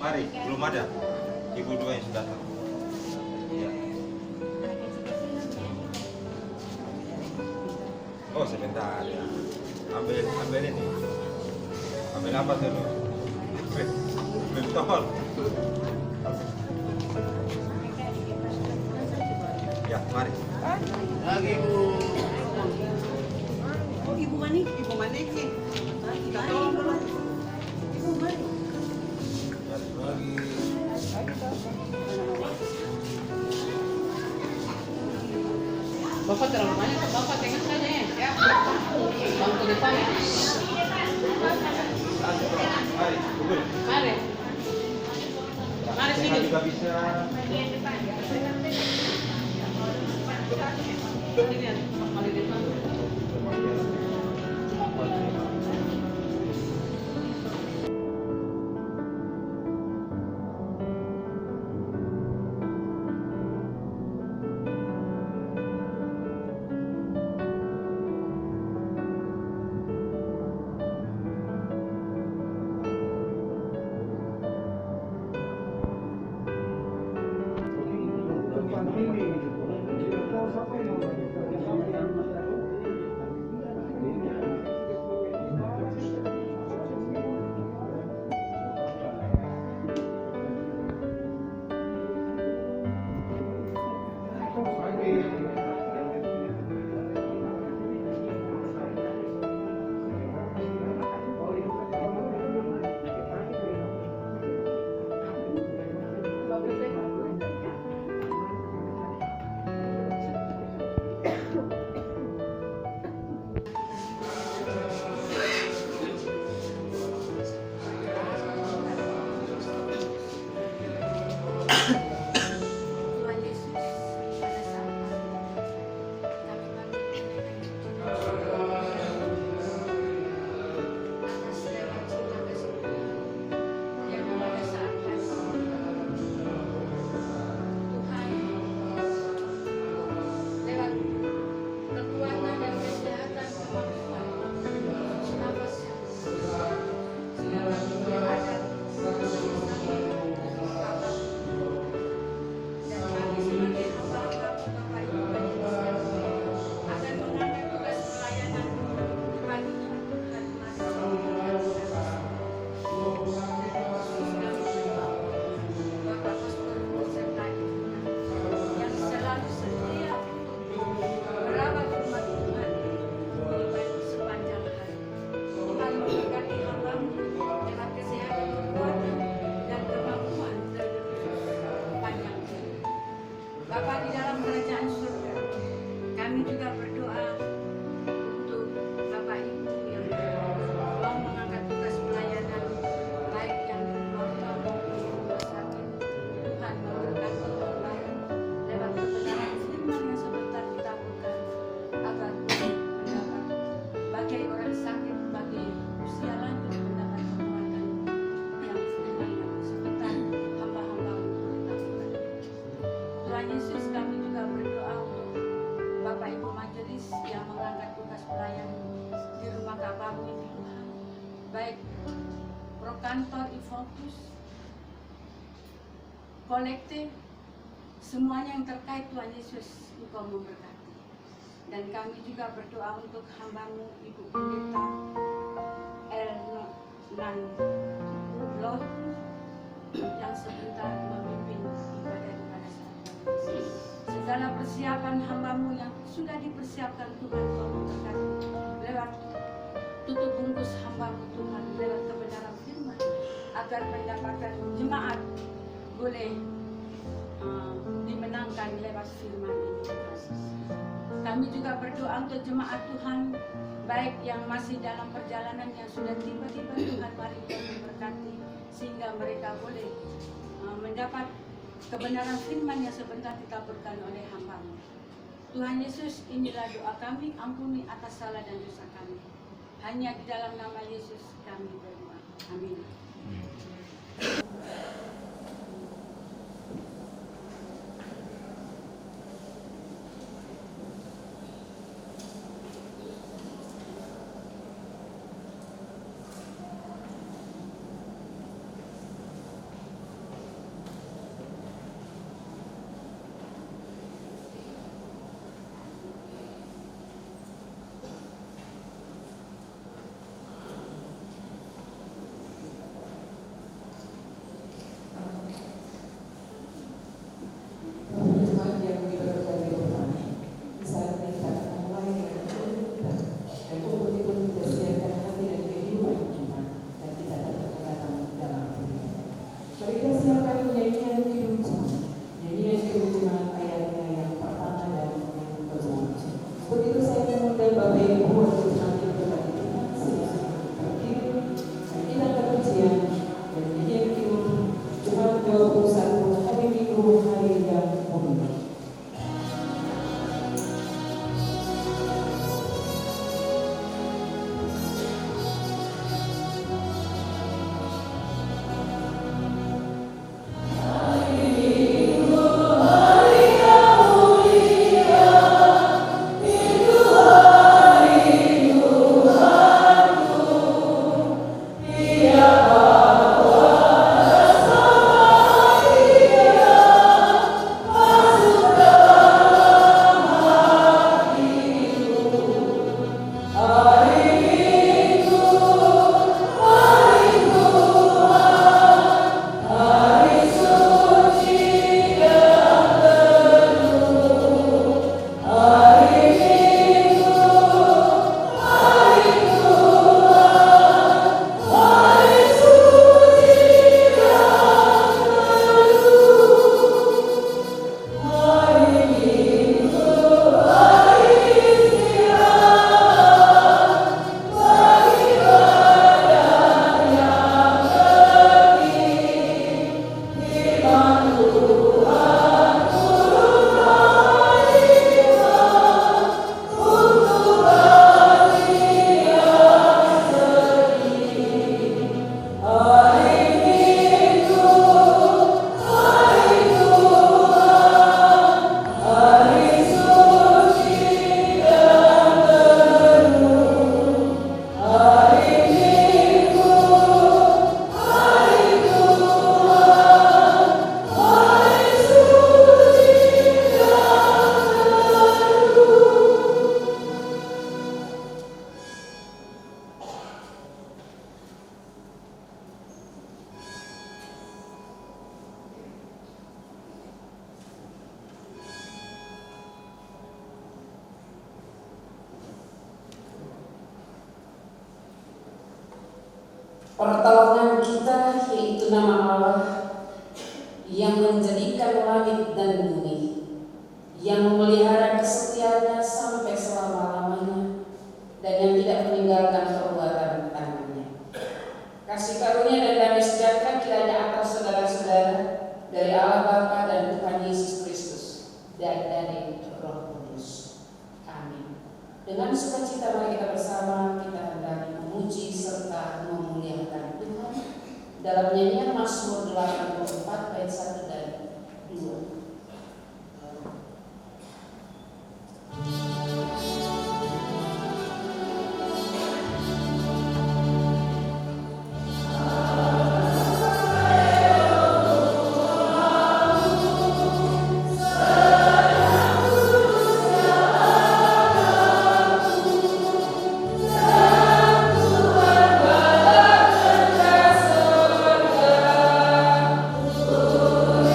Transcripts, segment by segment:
mari. Belum ada. Ibu dua yang sudah datang. Ya. Oh sebentar ya. Ambil ini. Ambil apa dulu? Bentol. Ya, mari. Lagi Bu. Oh, Ibu Manik sih. Kita tolong dulu. Ibu Manik. Lagi. Bapak terlalu banyak, Bapak tengok saja ya. Bangku depan ya. Mari, duduk. Mari. Mari Tengah sini. juga bisa. Sini, mari depan. Tuhan Yesus, pada saat kami panggil atas lewat cinta kasih yang pada saat Tuhan lewat kekuatan dan kesehatan kemampuan nafas segala yang ada dan kami sebagai hamba-hamba Bapak Ibu akan mengangkat tugas pelayanan pagi Tuhan masih Bapak Pastor serta yang selalu setia merawat umat Tuhan di sepanjang hari. Tuhan memberkati hamba-Mu dengan kesehatan, kekuatan, dan kemampuan panjang hari. Bapa di dalam kerajaan surga, kami juga berdoa untuk Bapak Ibu yang mau mengangkat tugas pelayanan, baik yang di rumah maupun di rumah sakit. Tuhan memberkati pelayan lewat kebenaran firman yang sebentar ditaburkan, agar Tuhan mendapat bagai orang sakit, bagi usia lanjut mendapat kekuatan yang sebentar hamba-hamba-Mu ditaburkan. Tuhan Yesus, kami juga berdoa untuk Bapak Ibu Majelis yang mengangkat tugas pelayan di rumah Kabamu ini Tuhan, baik Prokantor Ifokus, Kolektif, semuanya yang terkait Tuhan Yesus, Engkau memberkati. Dan kami juga berdoa untuk hamba-Mu Ibu Pendeta Elnan Lot yang sebentar memimpin ibadah-ibadah saat ini. Segala persiapan hamba-Mu yang sudah dipersiapkan Tuhan, Kau memberkati lewat tutup bungkus hamba-Mu Tuhan, lewat kebenaran firman, agar mendapatkan jemaat boleh dimenangkan lewat firman ini. Kami juga berdoa untuk jemaat Tuhan, baik yang masih dalam perjalanan yang sudah tiba-tiba Tuhan, mari Tuhan memberkati sehingga mereka boleh mendapat kebenaran firman yang sebentar ditaburkan oleh hamba-Mu. Tuhan Yesus, inilah doa kami, ampuni atas salah dan dosa kami. Hanya di dalam nama Yesus kami berdoa. Amin. Pertolongan kita yaitu nama Allah yang menjadikan langit dan bumi, yang memelihara kesetiaannya sampai selama-lamanya, dan yang tidak meninggalkan perbuatan tangannya. Kasih karunia dan damai sejahtera kiranya atas saudara-saudara dari Allah Bapa dan Tuhan Yesus Kristus dan dari Roh Kudus. Amin. Dengan sukacita mari kita bersama kita hendak memuji serta memuliakan Tuhan dalam nyanyian Mazmur 84 ayat 1 dan 2. Tuhan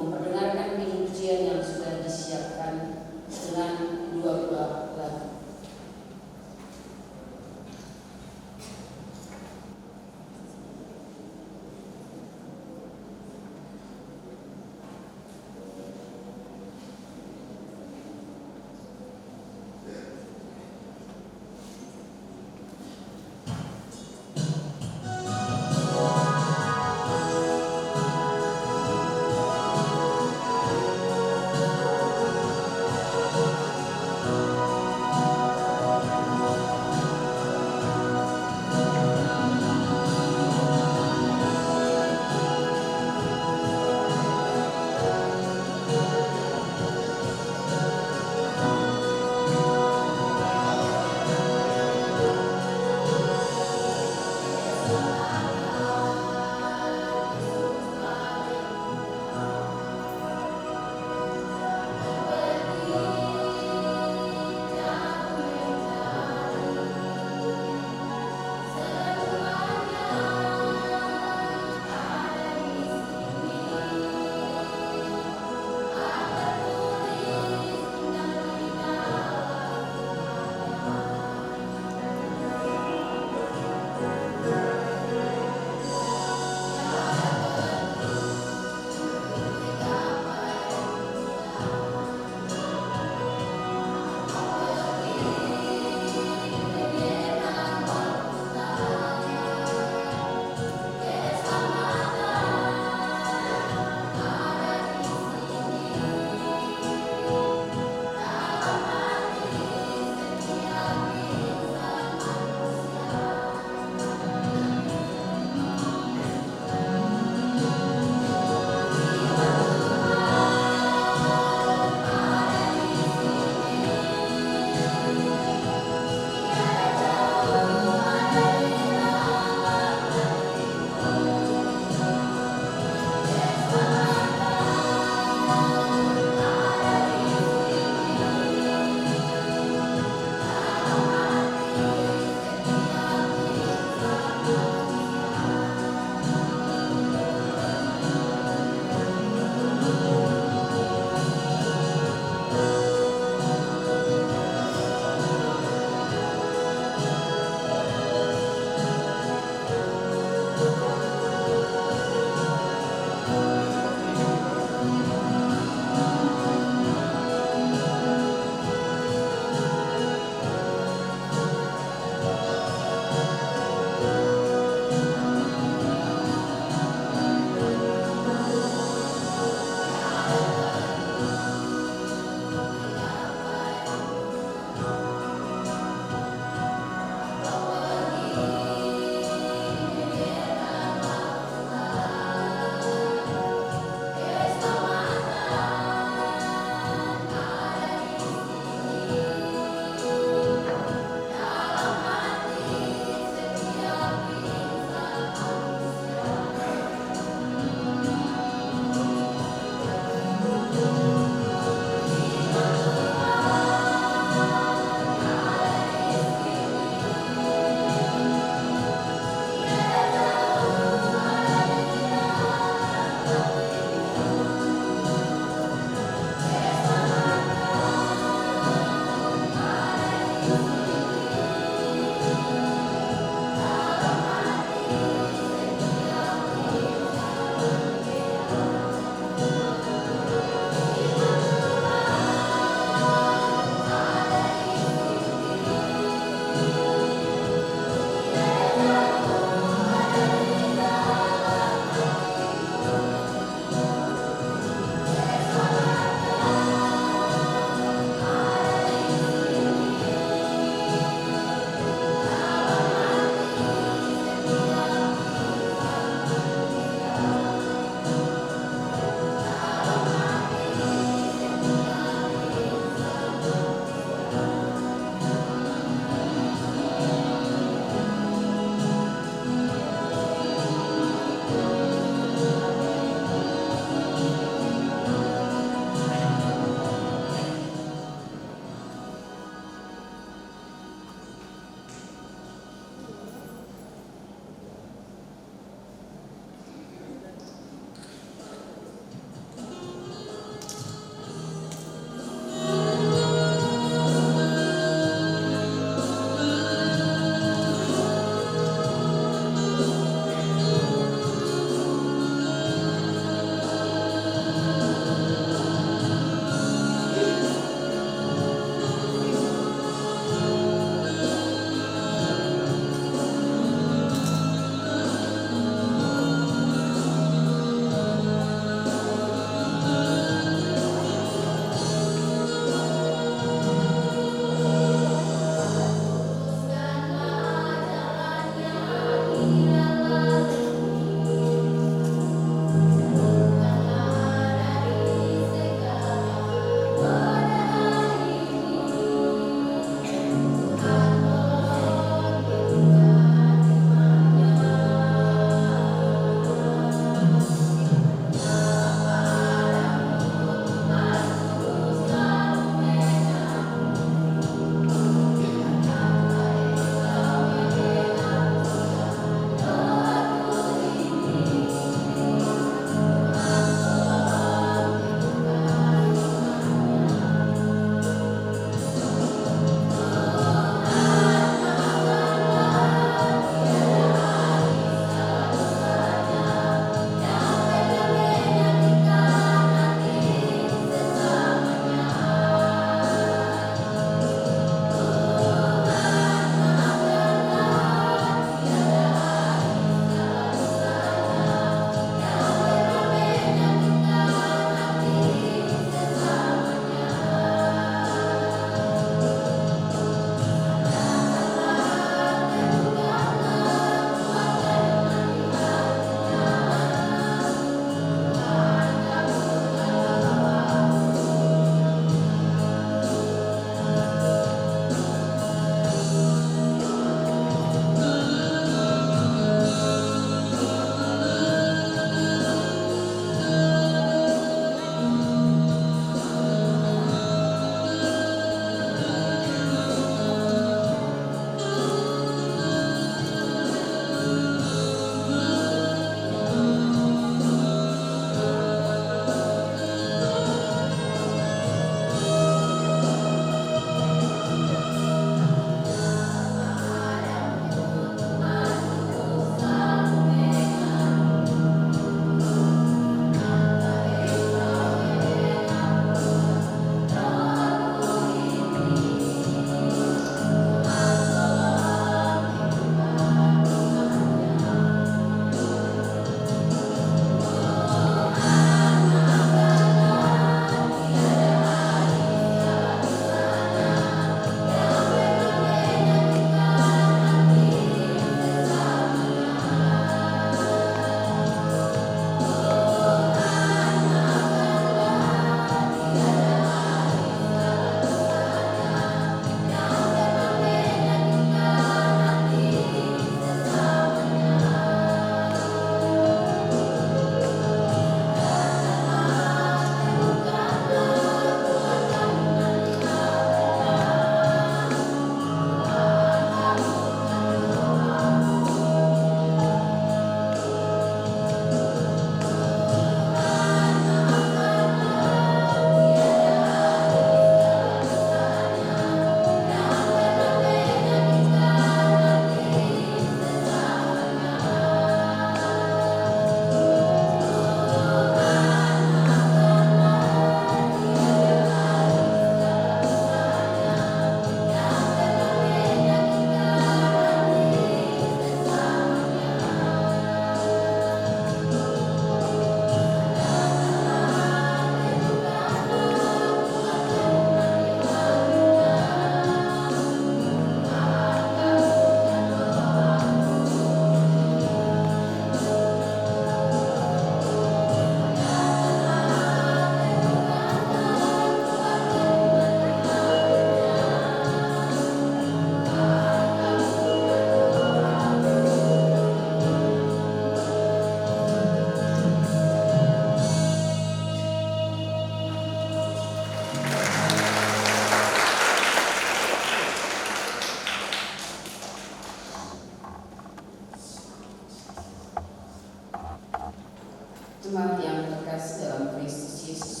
Jemaat yang terkasih dalam Kristus Yesus,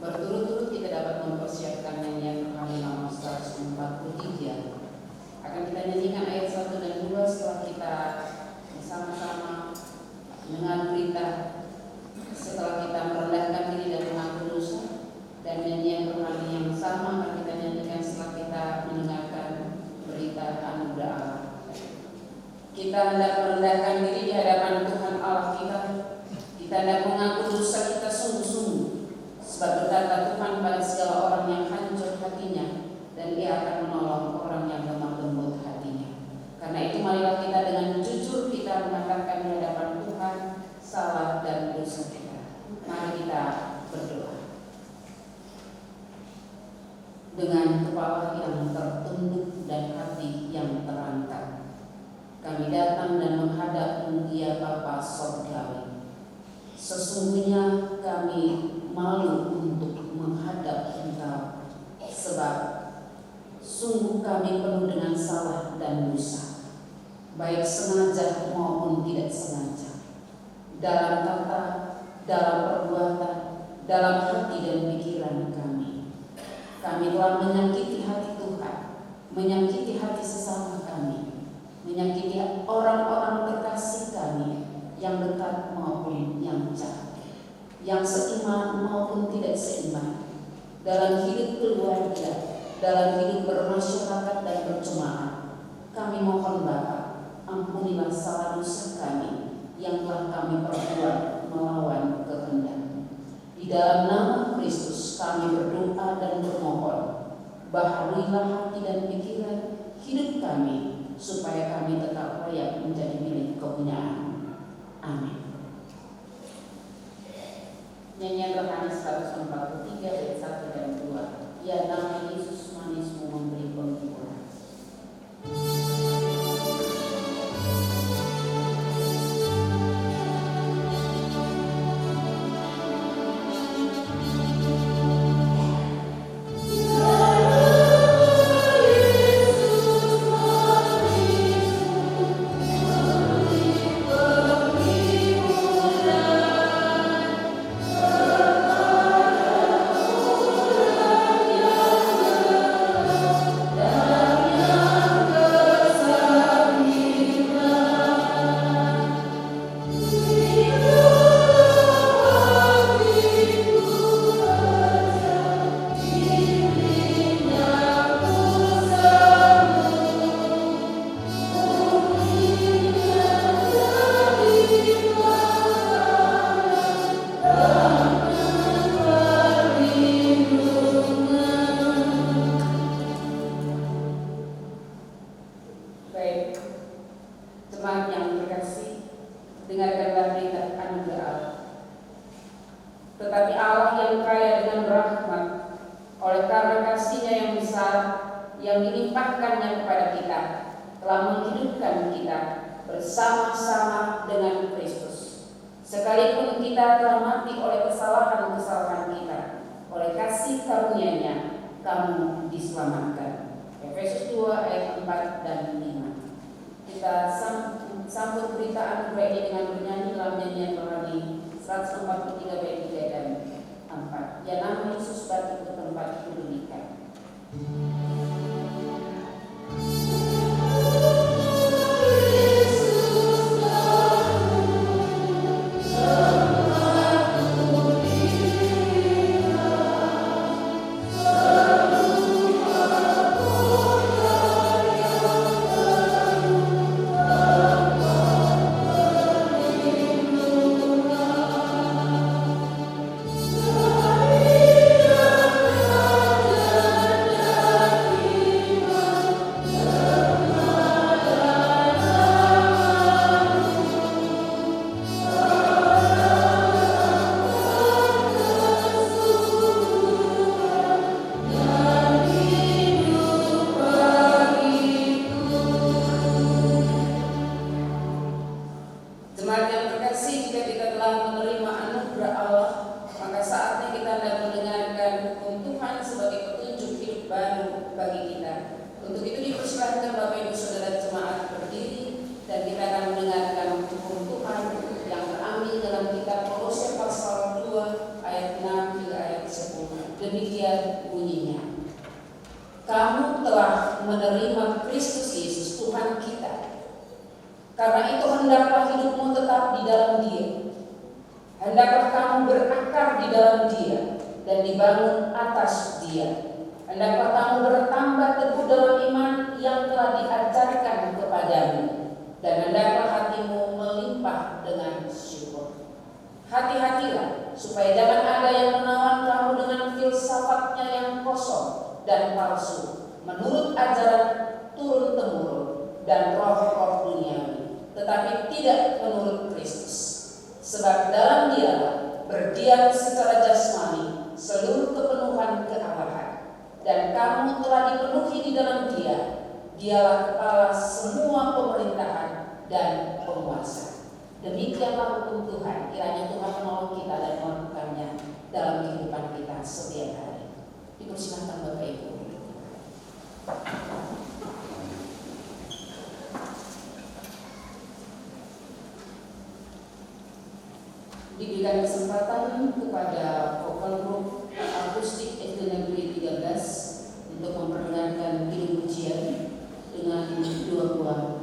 berturut-turut kita dapat mempersiapkan nyanyian rohani nomor 143. Akan kita nyanyikan ayat 1 dan 2 setelah kita bersama-sama mendengar berita, setelah kita merendahkan diri dan mengaku dosa. Dan nyanyian rohani yang sama akan kita nyanyikan setelah kita mendengarkan berita anugerah Allah. Kita hendak merendahkan diri di hadapan Tuhan Allah kita. Kita hendak mengaku dosa kita sungguh-sungguh, sebab berkata Tuhan pada segala orang yang hancur hatinya, dan Ia akan menolong orang yang lemah lembut hatinya. Karena itu marilah kita dengan jujur kita mengatakan di hadapan Tuhan salah dan dosa kita. Mari kita berdoa. Dengan kepala yang tertunduk dan hati yang terangkat, kami datang dan menghadap-Mu ya Bapa Sorgawi. Sesungguhnya kami malu untuk menghadap Engkau, sebab sungguh kami penuh dengan salah dan dosa, baik sengaja maupun tidak sengaja, dalam kata, dalam perbuatan, dalam hati dan pikiran kami. Kami telah menyakiti hati Tuhan, menyakiti hati sesama kami, menyakiti orang-orang terkasih kami, yang dekat maupun yang jauh, yang seiman maupun tidak seiman, dalam hidup keluarga, dalam hidup bermasyarakat dan berjemaat. Kami mohon Bapa, ampunilah salah dosa kami yang telah kami perbuat melawan kehendak-Mu. Di dalam nama Kristus kami berdoa dan bermohon, baharuilah hati dan pikiran hidup kami, supaya kami tetap layak menjadi milik kepunyaan. Amin. Nyanyian rohani 143 ayat 1 dan 2. Ya nama Yesus manismu memberi penghiburan. Tetapi Allah yang kaya dengan rahmat, oleh karena kasih-Nya yang besar yang dilimpahkannya kepada kita, telah menghidupkan kita bersama-sama dengan Kristus. Sekalipun kita telah mati oleh kesalahan-kesalahan kita, oleh kasih karunia-Nya kamu diselamatkan. Efesus 2 ayat 4 dan 5. Kita sambut berita anugerah ini dengan bernyanyi dalam nyanyian rohani 143 bait 3 dan 4. Ya nama Yesus batu ke tempat kudulikan. Karena itu hendaklah hidupmu tetap di dalam Dia. Hendaklah kamu berakar di dalam Dia dan dibangun atas Dia. Hendaklah kamu bertambah teguh dalam iman yang telah diajarkan kepadamu, dan hendaklah hatimu melimpah dengan syukur. Hati-hatilah supaya jangan ada yang menawan kamu dengan filsafatnya yang kosong dan palsu, menurut ajaran turun-temurun dan roh-roh duniawi, tetapi tidak menurut Kristus. Sebab dalam Dialah berdiam secara jasmani seluruh kepenuhan kealahan, dan kamu telah dipenuhi di dalam Dia. Dialah kepala semua pemerintahan dan penguasa. Demikianlah hukum Tuhan. Kiranya Tuhan menolong kita dan melakukannya dalam kehidupan kita setiap hari. Dipersilakan Bapak Ibu. Diberikan kesempatan kepada vokal group akustik SD Negeri 13 untuk memperdengarkan kidung pujian dengan 2 buah lagu.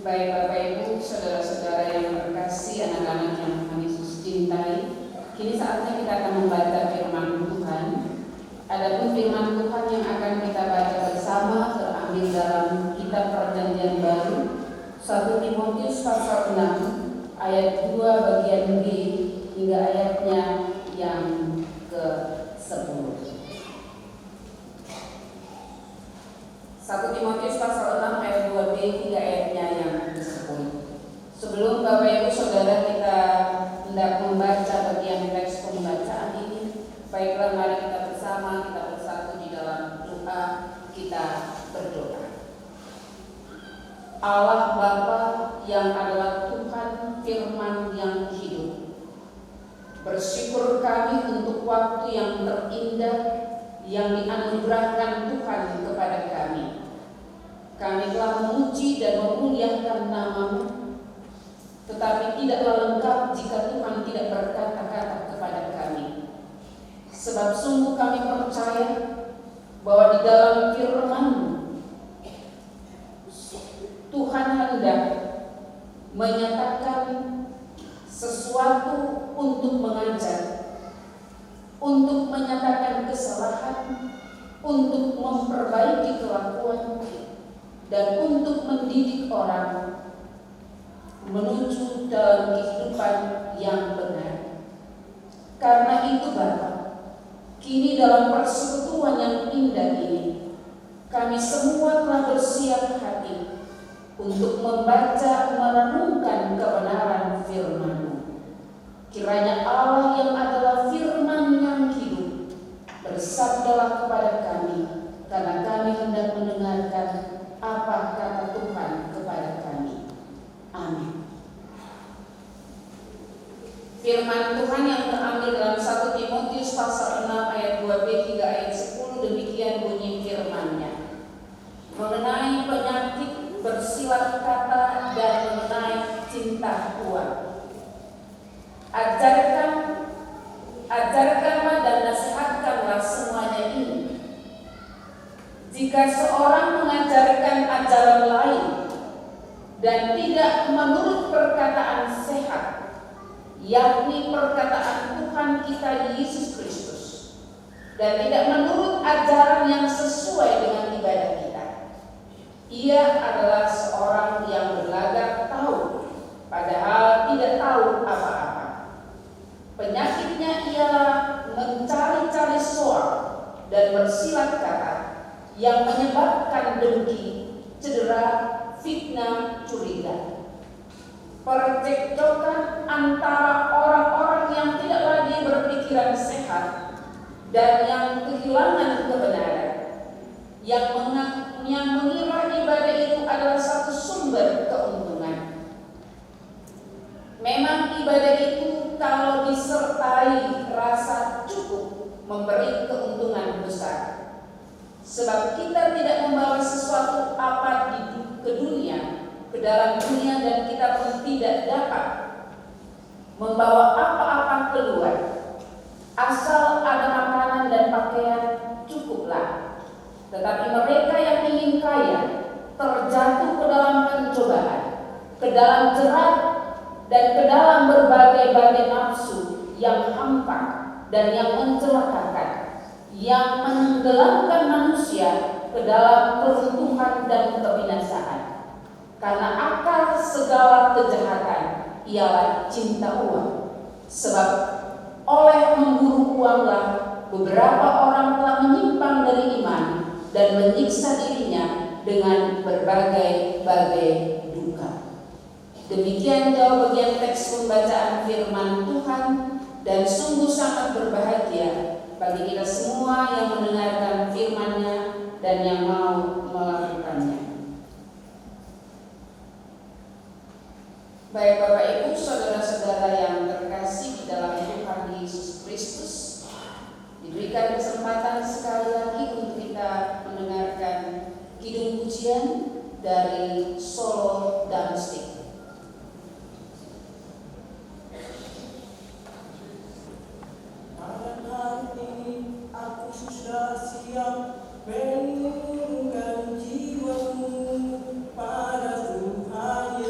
Baik Bapak Ibu, saudara-saudara yang terkasih, anak-anak yang Tuhan Yesus cintai, kini saatnya kita akan membaca firman Tuhan. Adapun firman Tuhan yang akan kita baca bersama terambil dalam kitab Perjanjian Baru 1 Timotius pasal 6 ayat 2 bagian B hingga ayatnya yang ke-10. 1 Timotius pasal 6 ayat 2b hingga ayatnya yang ke-10. Sebelum Bapak Ibu Saudara kita hendak membaca bagian teks pembacaan ini, baiklah mari kita bersama, kita bersatu di dalam doa, kita berdoa. Allah Bapa yang adalah Tuhan firman yang hidup, bersyukur kami untuk waktu yang terindah yang dianugerahkan Tuhan kepada kami. Kami telah memuji dan memuliakan nama-Mu, tetapi tidaklah lengkap jika Tuhan tidak berkata-kata kepada kami. Sebab sungguh kami percaya bahwa di dalam firman-Mu Tuhan hendak menyatakan sesuatu untuk mengajar, untuk menyatakan kesalahan, untuk memperbaiki kelakuan, dan untuk mendidik orang menuju dalam kehidupan yang benar. Karena itu Bapa, kini dalam persekutuan yang indah ini, kami semua telah bersiap hati untuk membaca merenungkan kebenaran firman-Mu. Kiranya Allah yang adalah firman yang hidup bersabdalah kepada kami, karena kami hendak mendengarkan apa kata Tuhan kepada kami. Amin. Firman Tuhan yang terambil dalam 1 Timotius pasal 6 ayat 2b hingga ayat 10, demikian bunyi firman-Nya. Mengenai penyakit bersilat kata dan mengenai cinta uang. Ajarkanlah dan nasihatkanlah semuanya ini. Jika seorang mengajarkan ajaran lain dan tidak menurut perkataan sehat, yakni perkataan Tuhan kita Yesus Kristus, dan tidak menurut ajaran yang sesuai dengan ibadah kita, ia adalah seorang yang berlagak tahu, padahal tidak tahu apa-apa. Penyakitnya ialah mencari-cari soal dan bersilat kata yang menyebabkan dengki, cedera, fitnah, curiga, percekcokan antara orang-orang yang tidak lagi berpikiran sehat dan yang kehilangan kebenaran, yang mengira ibadah itu adalah satu sumber keuntungan. Memang ibadah itu kalau disertai rasa cukup memberi keuntungan besar. Sebab kita tidak membawa sesuatu apa ke dunia, ke dalam dunia, dan kita pun tidak dapat membawa apa-apa keluar. Asal ada makanan dan pakaian cukuplah. Tetapi mereka yang ingin kaya terjatuh ke dalam pencobaan, ke dalam jerat, dan ke dalam berbagai-bagai nafsu yang hampa dan yang mencelakakan, yang menenggelamkan manusia ke dalam keruntuhan dan kebinasaan. Karena akar segala kejahatan ialah cinta uang. Sebab oleh memburu uanglah beberapa orang telah menyimpang dari iman dan menyiksa dirinya dengan berbagai-bagai duka. Demikian jauh bagian teks pembacaan firman Tuhan, dan sungguh sangat berbahagia bagi kita semua yang mendengarkan firman-Nya dan yang mau melakukannya. Baik Bapak Ibu, saudara-saudara yang terkasih di dalam Tuhan Yesus Kristus, diberikan kesempatan sekali lagi untuk kita mendengarkan kidung pujian dari Solo Damstik. Aku sudah siap menyerahkan jiwamu pada Tuhan Yesus.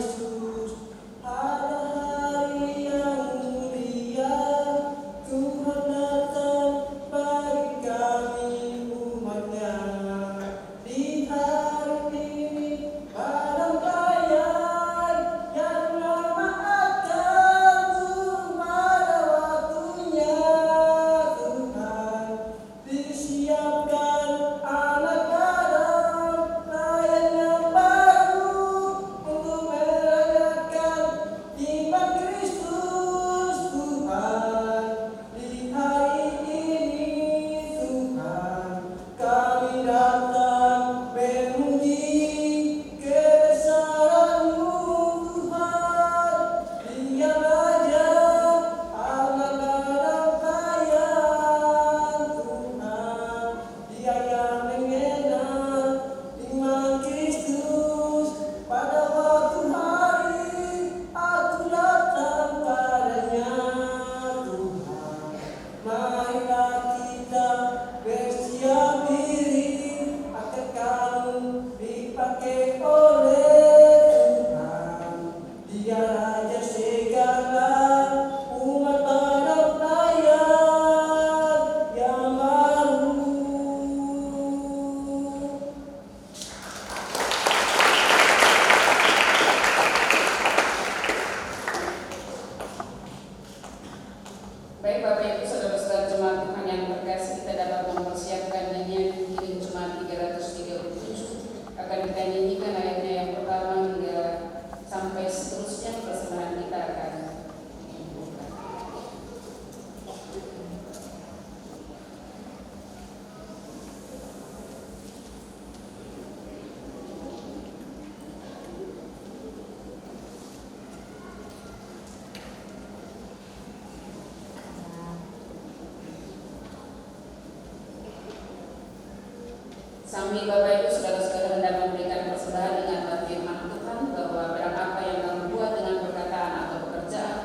Sambil Bapak Ibu saudara-saudara hendak memberikan persembahan, ingatlah firman Tuhan bahwa barang apa yang kamu buat dengan perkataan atau pekerjaan,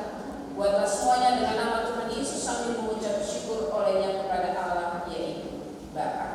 buatlah semuanya dengan nama Tuhan Yesus sambil mengucap syukur olehnya kepada Allah yaitu Bapa.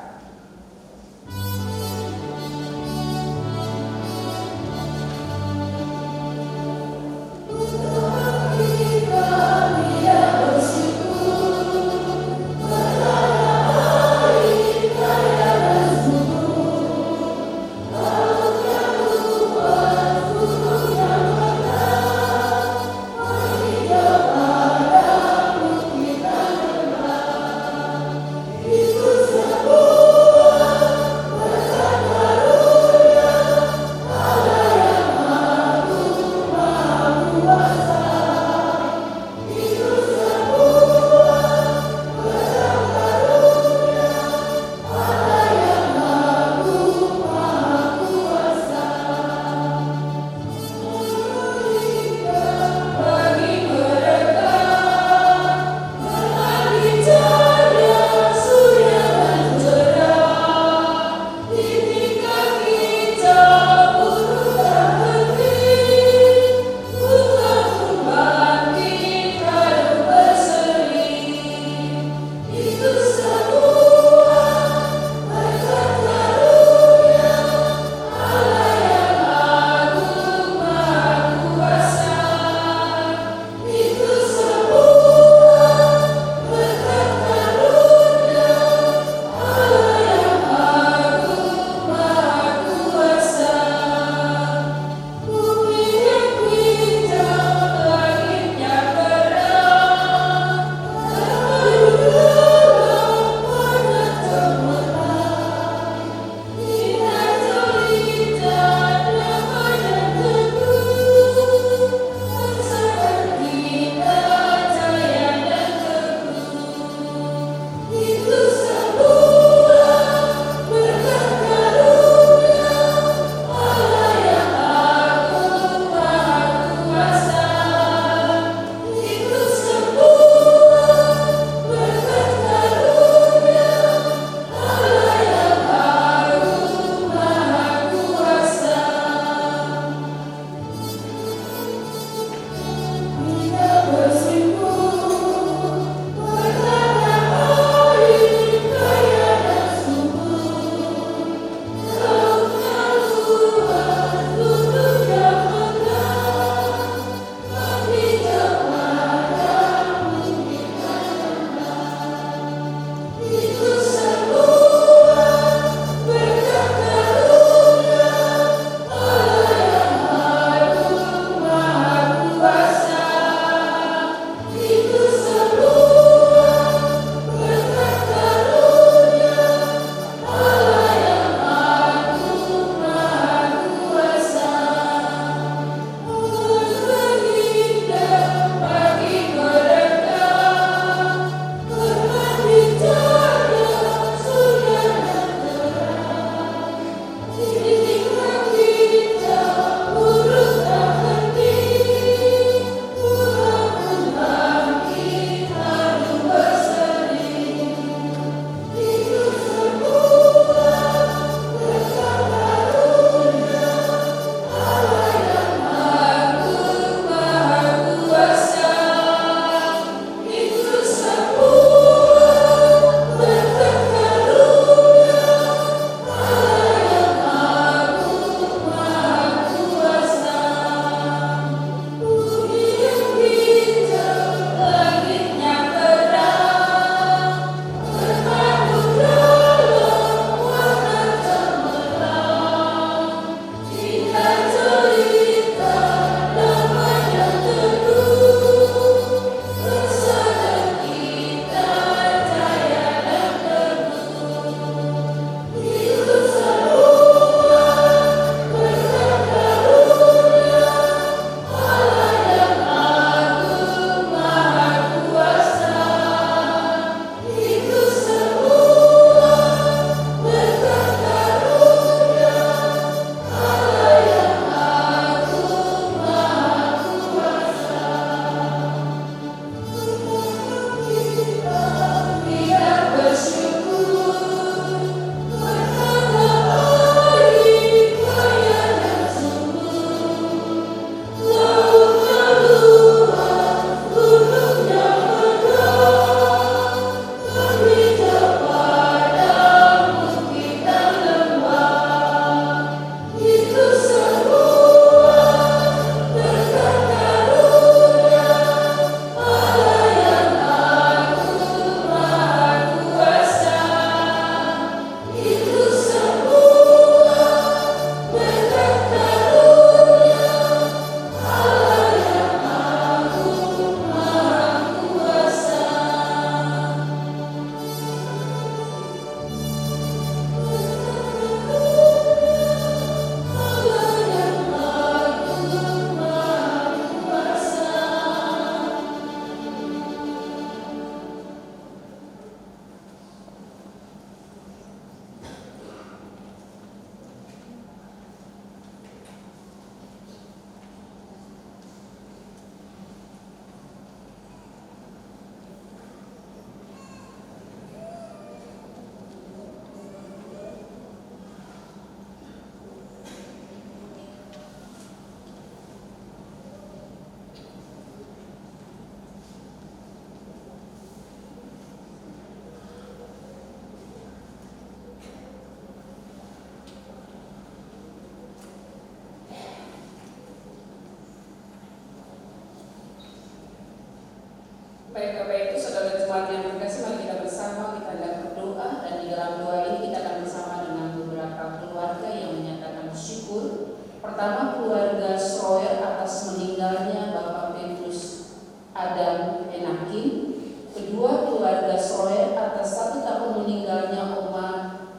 Baik, itu saudara jemaat yang terkasih, mari kita bersama kita akan berdoa, dan di dalam doa ini kita akan bersama dengan beberapa keluarga yang menyatakan syukur. Pertama, keluarga Schroer atas meninggalnya Bapak Petrus Adam Enakin. Kedua, keluarga Schroer atas 1 tahun meninggalnya Oma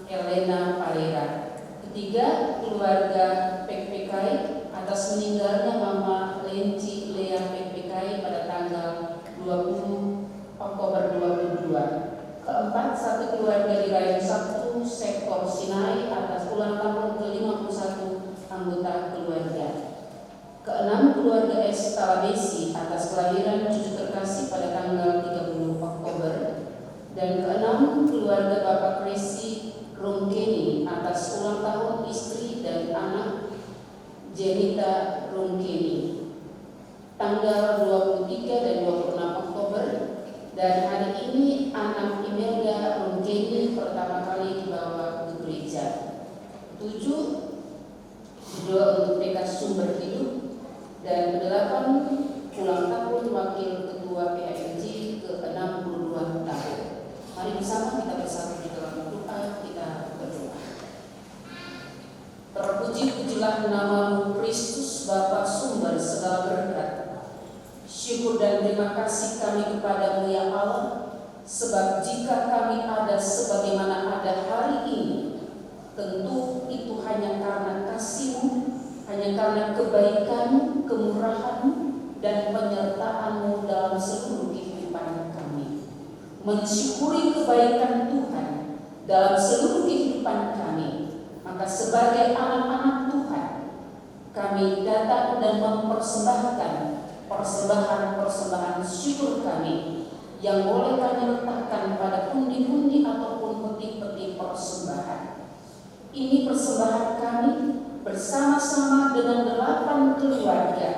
Elena Parera. Ketiga, keluarga Pekpekai atas meninggalnya Mama Lenci Lea Pekpekai pada tanggal 20 Oktober 2022. Keempat, 1 keluarga di Rayon 1 Sektor Sinai atas ulang tahun ke-51 anggota keluarga. Keenam, keluarga S. Talabesi atas kelahiran cucu terkasih pada tanggal 30 Oktober. Dan keenam, keluarga Bapak Kresi Rungkeni atas ulang tahun istri dan anak Jenita Rungkeni tanggal 23 dan 26 Oktober. Dan hari ini anak Imelda Rungkeni pertama kali dibawa ke gereja. 7, doa untuk PK Sumber Hidup. Dan ke-8, ulang tahun Wakil Ketua PAIJ ke-62 tahun. Mari bersama kita bersatu di dalam doa, kita berdoa. Terpuji-pujilah namamu Kristus, Bapa sumber segala berkat. Syukur dan terima kasih kami kepadamu ya Allah, sebab jika kami ada sebagaimana ada hari ini, tentu itu hanya karena kasih-Mu, hanya karena kebaikan-Mu, kemurahan-Mu, dan penyertaan-Mu dalam seluruh kehidupan kami. Mensyukuri kebaikan Tuhan dalam seluruh kehidupan kami, maka sebagai anak-anak Tuhan, kami datang dan mempersembahkan persembahan syukur kami yang boleh kami letakkan pada pundi-pundi ataupun peti-peti persembahan. Ini persembahan kami bersama-sama dengan 8 keluarga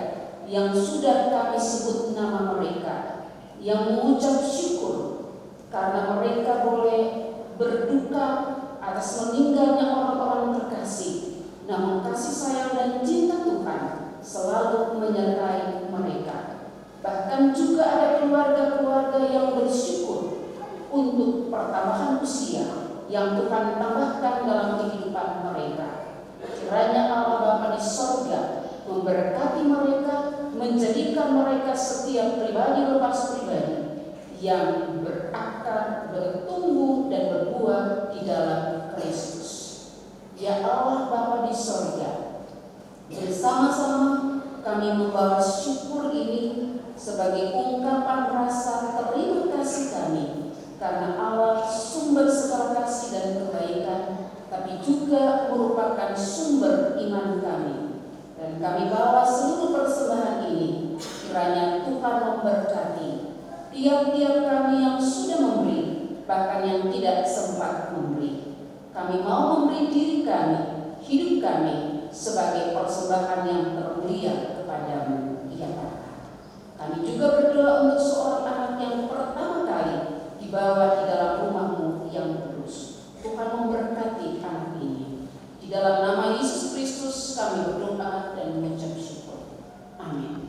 yang sudah kami sebut nama mereka, yang mengucap syukur karena mereka boleh berduka atas meninggalnya orang-orang terkasih, namun kasih sayang dan cinta Tuhan selalu menyertai mereka. Bahkan juga ada keluarga-keluarga yang bersyukur untuk pertambahan usia yang Tuhan tambahkan dalam kehidupan mereka. Kiranya Allah Bapa di sorga memberkati mereka, menjadikan mereka setiap pribadi lepas pribadi yang berakar, bertumbuh dan berbuah di dalam Kristus. Ya Allah Bapa di sorga, bersama-sama kami membawa syukur ini sebagai ungkapan rasa terima kasih kami karena Allah sumber segala kasih dan kebaikan, tapi juga merupakan sumber iman kami. Dan kami bawa seluruh persembahan ini, kiranya Tuhan memberkati tiap-tiap kami yang sudah memberi, bahkan yang tidak sempat memberi. Kami mau memberi diri kami, hidup kami sebagai persembahan yang termulia kepadamu, ya Bapa. Kami juga berdoa untuk seorang anak yang pertama kali dibawa di dalam rumah-Mu yang kudus. Tuhan memberkati anak ini. Di dalam nama Yesus Kristus kami berdoa dan mengucap syukur. Amin.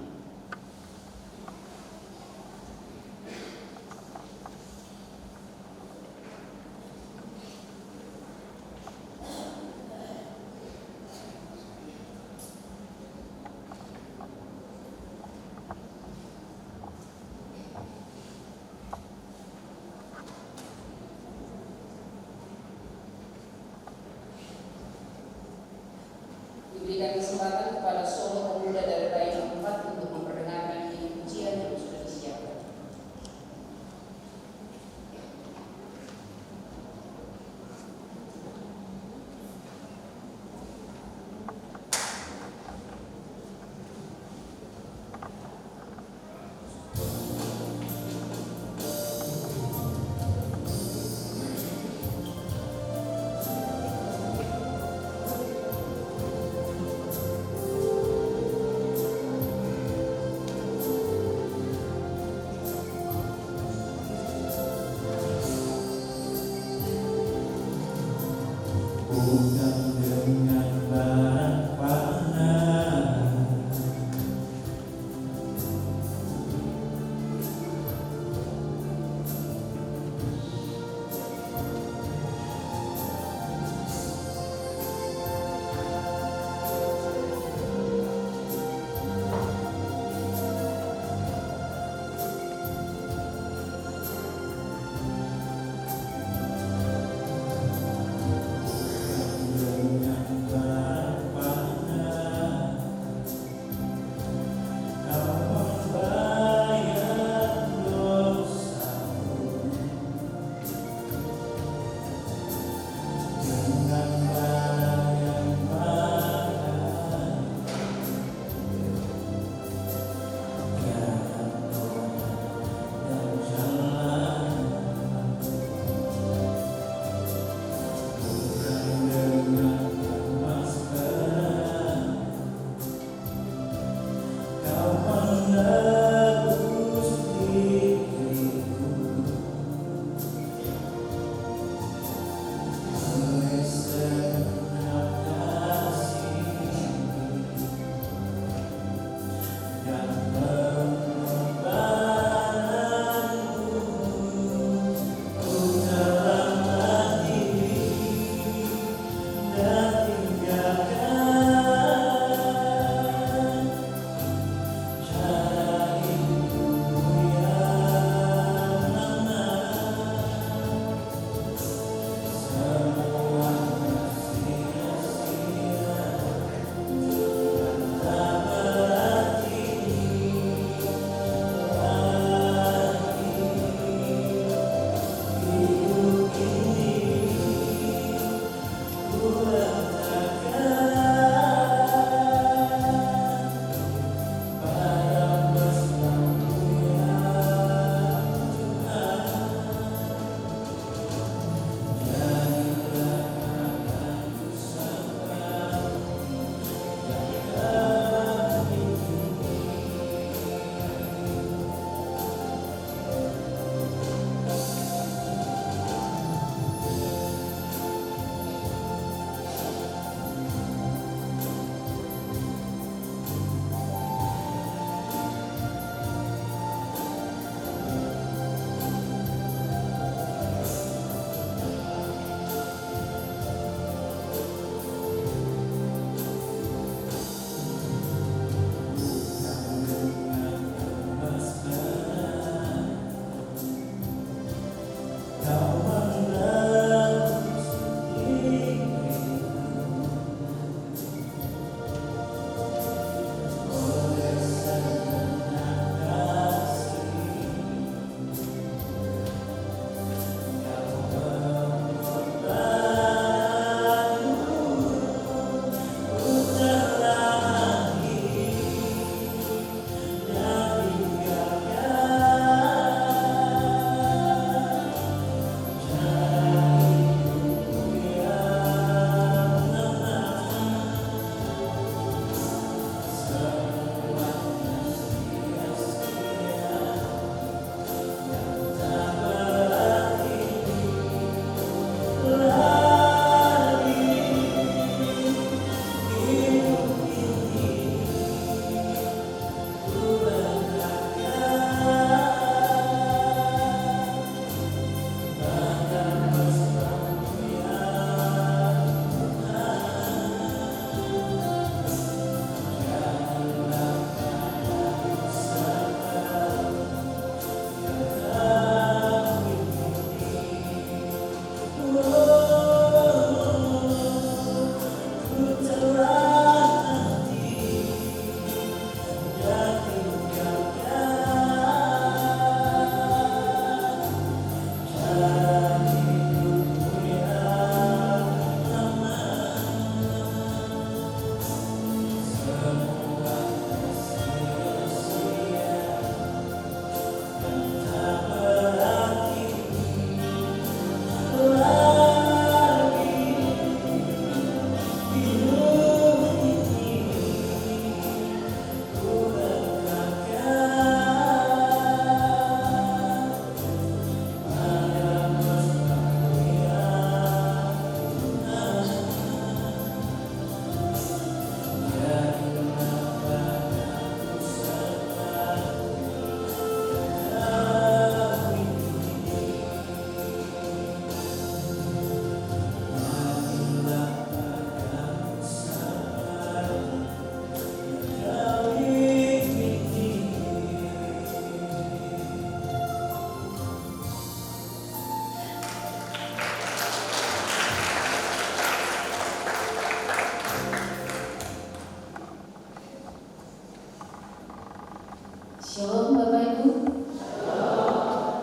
Shalom Bapak Ibu.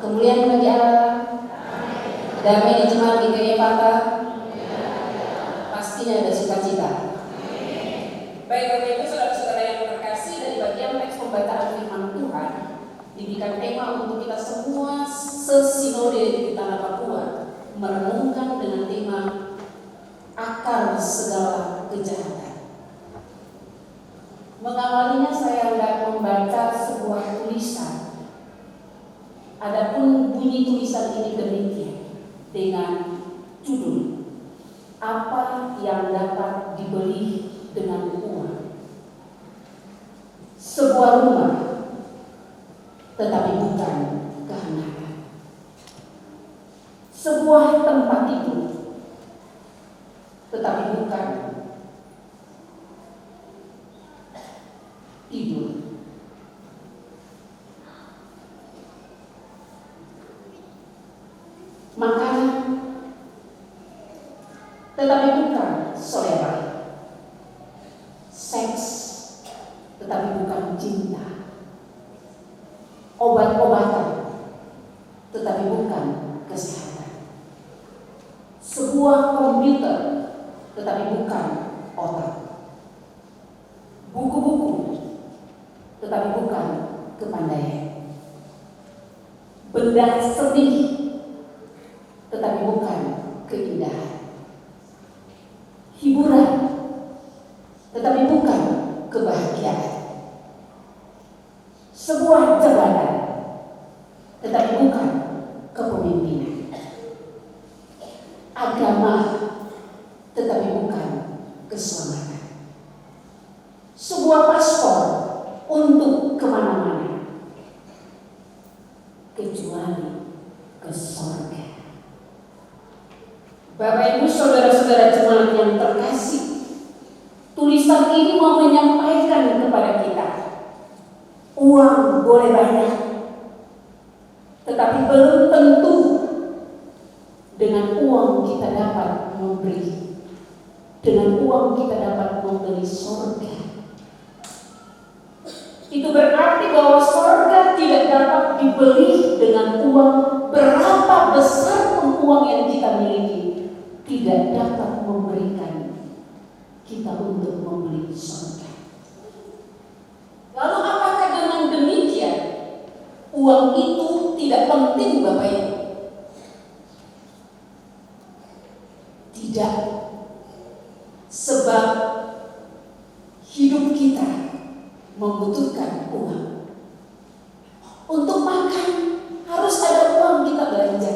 Kemuliaan bagi Allah. Damai di jemaat GKI Pata. Pastinya ada sukacita. Baik Bapak Ibu, saudara-saudara yang terkasih, dari bagian teks pembacaan firman Tuhan diberikan tema untuk kita semua sesinode di Tanah Papua merenungkan dengan tema akar segala kejahatan. Mengawalinya saya hendak membaca sebuah tulisan. Adapun bunyi tulisan ini demikian dengan judul apa yang dapat dibeli dengan uang. Sebuah rumah, tetapi bukan kehangatan. Sebuah tempat tidur, tetapi bukan tidur. Makanan, tetapi bukan selera. Seks, tetapi bukan cinta. Obat-obatan, tetapi bukan kesehatan. Sebuah komputer, tetapi bukan otak. Buku-buku, tetapi bukan kepandaian. Benda seni, tetapi bukan keindahan. Hiburan, tetapi bukan kebahagiaan. Sebuah jabatan, tetapi bukan kepemimpinan. Agama, tetapi bukan keselamatan. Sebuah paspor untuk kemana-mana, kecuali ke surga. Bapak Ibu saudara-saudara jemaat yang terkasih, tulisan ini mau menyampaikan kepada kita, uang boleh banyak, tetapi belum tentu dengan uang kita dapat memberi, dengan uang kita dapat membeli surga. Itu berarti bahwa surga tidak dapat dibeli dengan uang. Berapa besar pun uang yang kita miliki tidak dapat memberikan kita untuk membeli surga. Lalu apakah dengan demikian uang itu tidak penting Bapak Ibu? Tidak. Sebab hidup kita membutuhkan uang. Untuk makan harus ada uang kita belanja.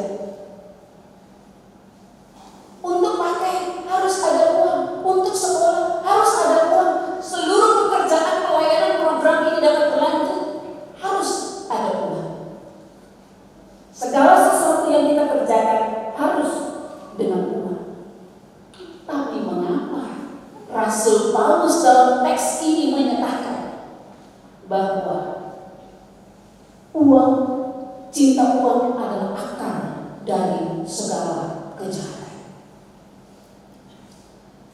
Untuk pakai harus ada uang. Untuk sekolah harus ada uang. Seluruh pekerjaan pelayanan program ini dapat berlanjut harus ada uang. Segala sesuatu yang kita kerjakan harus dengan uang. Tapi mengapa Rasul Paulus dalam teks ini menyatakan bahwa uang, cinta uang adalah akar dari segala kejahatan?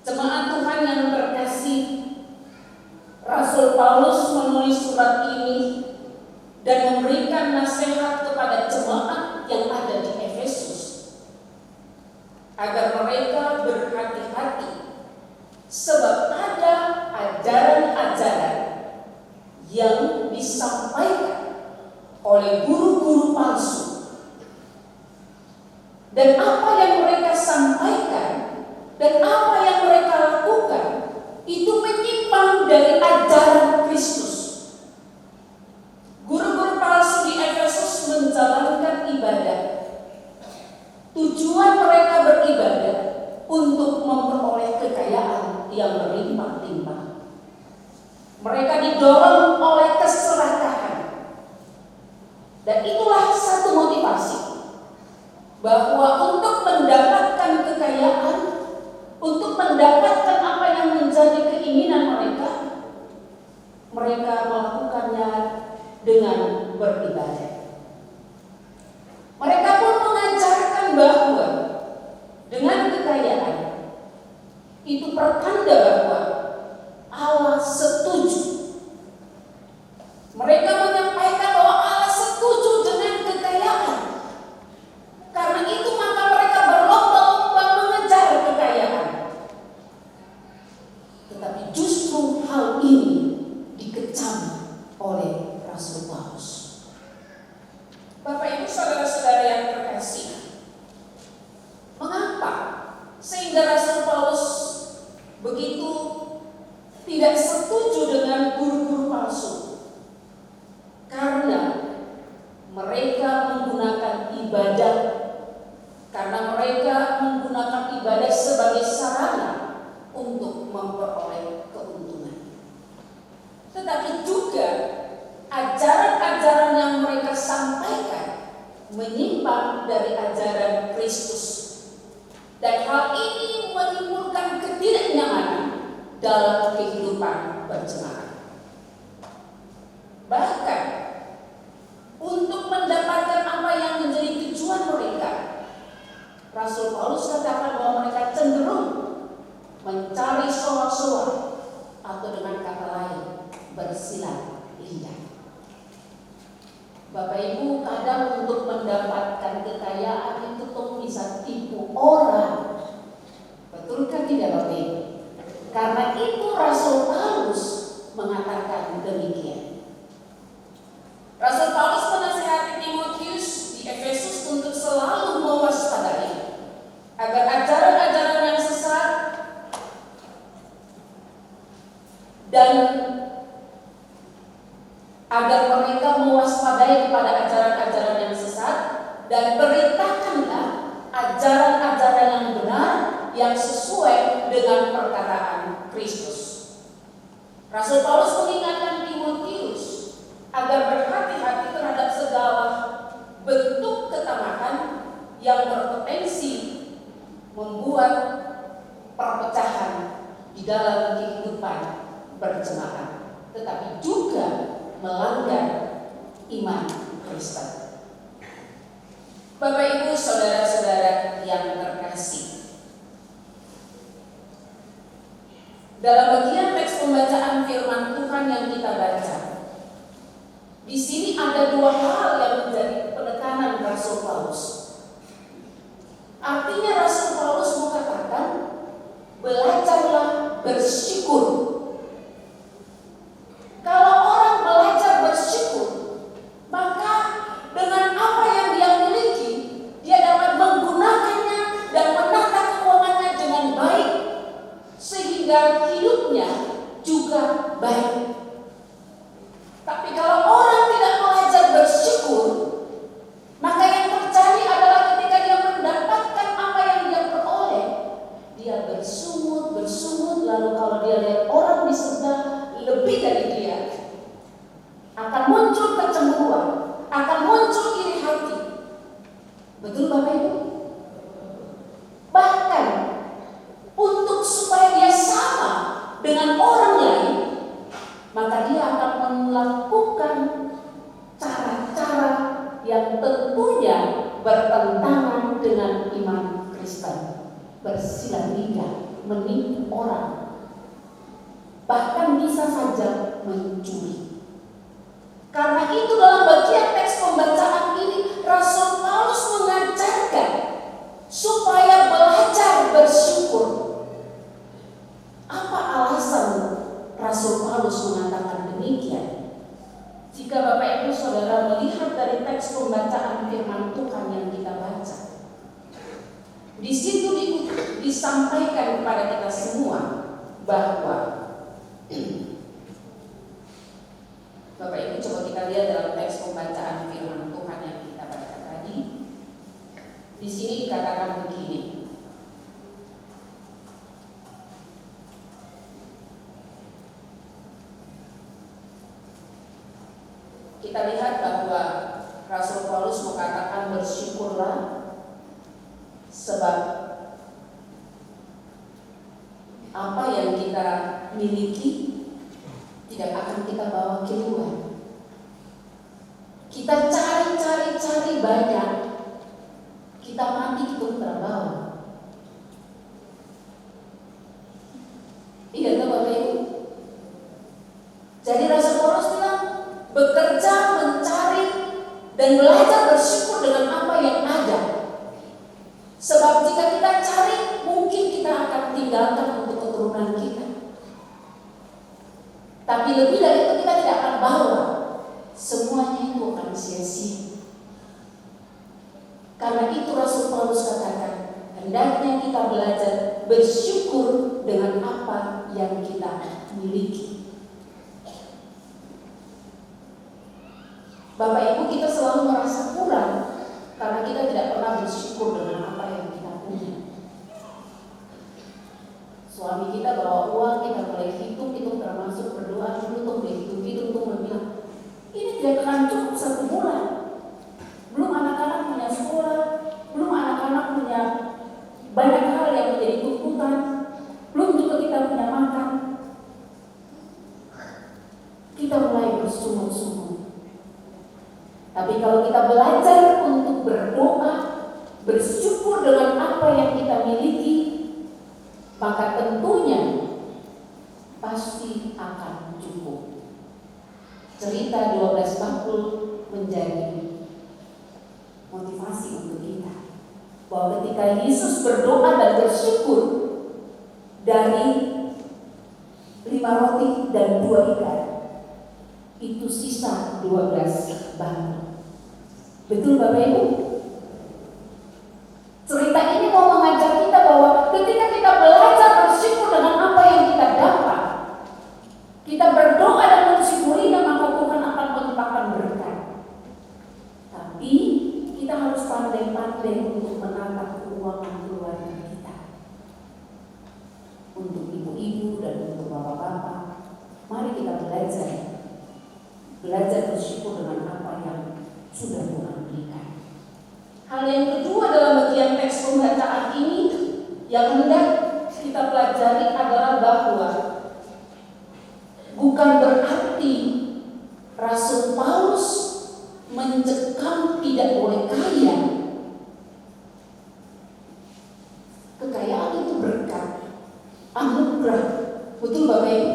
Jemaat Tuhan yang terkasih, Rasul Paulus menulis surat ini dan memberikan nasihat kepada jemaat yang ada di Efesus agar mereka berhati-hati, sebab ada ajaran-ajaran yang disampaikan oleh guru-guru palsu. Dan apa yang mereka sampaikan dan apa yang mereka lakukan itu menyimpang dari ajaran Kristus. Guru-guru palsu di Efesus menjalankan ibadah. Tujuan mereka beribadah untuk memperoleh kekayaan yang berlimpah-limpah. Mereka didorong oleh keserakahan. Dan itulah satu motivasi, bahwa untuk mendapatkan kekayaan, untuk mendapatkan apa yang menjadi keinginan mereka, mereka melakukannya dengan beribadah. Mereka pun mengajarkan bahwa dengan kekayaan itu pertanda bahwa Allah setuju. Mereka menyampaikan hal ini menimbulkan ketidaknyamanan dalam kehidupan berjemaat. Bahkan untuk mendapatkan apa yang menjadi tujuan mereka, Rasul Paulus katakan bahwa mereka cenderung mencari soak-soak atau dengan kata lain bersilat lidah. Bapak Ibu, kadang untuk mendapatkan kekayaan itu tuh bisa tipu orang. Betulkah tidak Bapak Ibu? Karena itu Rasul Paulus mengatakan demikian. Rasul Paulus menasihati Timotius di Efesus untuk selalu mewaspadai agar ajaran-ajaran yang sesat dan agar mereka mewaspadai kepada ajaran-ajaran yang sesat dan perintahkanlah ajaran-ajaran yang benar yang sesuai dengan perkataan Kristus. Rasul Paulus mengingatkan Timotius agar berhati-hati terhadap segala bentuk ketamakan yang berpotensi membuat perpecahan di dalam kehidupan berjemaat, tetapi juga melanggar iman Kristen. Bapak Ibu, saudara-saudara yang terkasih, dalam bagian teks pembacaan firman Tuhan yang kita baca, di sini ada dua hal yang menjadi penekanan Rasul Paulus. Artinya Rasul Paulus mengatakan, belajarlah bersyukur. Kalau orang belajar bersyukur, maka dengan apa yang dia miliki, dia dapat menggunakannya dan menata keuangannya dengan baik, sehingga hidupnya juga baik. Tapi kalau orang tidak belajar bersyukur, maka yang terjadi adalah ketika dia mendapatkan apa yang dia peroleh, dia bersungut, lalu kalau dia lihat orang di sebelah lebih dari dia, akan muncul kecemburuan, akan muncul iri hati. Betul Bapak Ibu? Bahkan untuk supaya dia sama dengan orang lain, maka dia akan melakukan cara-cara yang tentunya bertentangan dengan iman Kristen, bersilat lidah, menipu orang, bahkan bisa saja mencuri. Karena itu dalam bagian teks pembacaan ini Rasul Paulus mengajarkan supaya belajar bersyukur. Apa alasan Rasul Paulus mengatakan demikian? Jika Bapak Ibu Saudara melihat dari teks pembacaan firman Tuhan yang kita baca, di situ disampaikan kepada kita semua bahwa Bapak Ibu coba kita lihat dalam teks pembacaan firman Tuhan yang kita baca tadi. Di sini dikatakan begini. Kita lihat bahwa Rasul Paulus mengatakan bersyukurlah sebab apa yang kita miliki tidak akan kita bawa keluar. Kita cari banyak, kita mati itu terbawa. Iya kan Bapak Ibu? Jadi Rasul Paulus bilang bekerja, mencari dan belajar bersyukur dengan apa yang ada. Sebab jika kita cari, mungkin kita akan tinggalkan untuk keturunan kita. Tapi lebih dari itu kita tidak akan bawa. Semuanya itu akan sia-sia. Karena itu Rasul Paulus katakan, hendaknya kita belajar bersyukur dengan apa yang kita miliki. Bapak Ibu, kita selalu merasa kurang karena kita tidak pernah bersyukur dengan apa yang kita punya. Suami kita bawa uang, kita mulai hitung termasuk berdoa dulu untuk hitung untuk bilang, ini tidak akan cukup 1 bulan. Belum anak-anak punya sekolah, belum anak-anak punya banyak hal yang Tapi kalau kita belajar untuk berdoa, bersyukur dengan apa yang kita miliki, maka tentunya pasti akan cukup. Cerita 12 bakul menjadi motivasi untuk kita, bahwa ketika Yesus berdoa dan bersyukur dari 5 roti dan 2 ikan, itu sisa 12 bakul. Betul Bapak Ibu? Cerita ini mau mengajak kita bahwa ketika kita belajar bersyukur dengan apa yang kita dapat, kita berdoa dan mensyukuri, maka Tuhan akan melimpahkan berkat. Tapi kita harus pandai-pandai untuk menata keuangan keluarga kita. Untuk ibu-ibu dan untuk bapak-bapak, mari kita belajar bersyukur dengan apa yang sudah Tuhan berikan. Hal yang kedua dalam bagian teks pembacaan ini yang hendak kita pelajari adalah bahwa bukan berarti Rasul Paulus mencekam tidak boleh kaya. Kekayaan itu berkat, anugerah. Betul Bapak Ibu?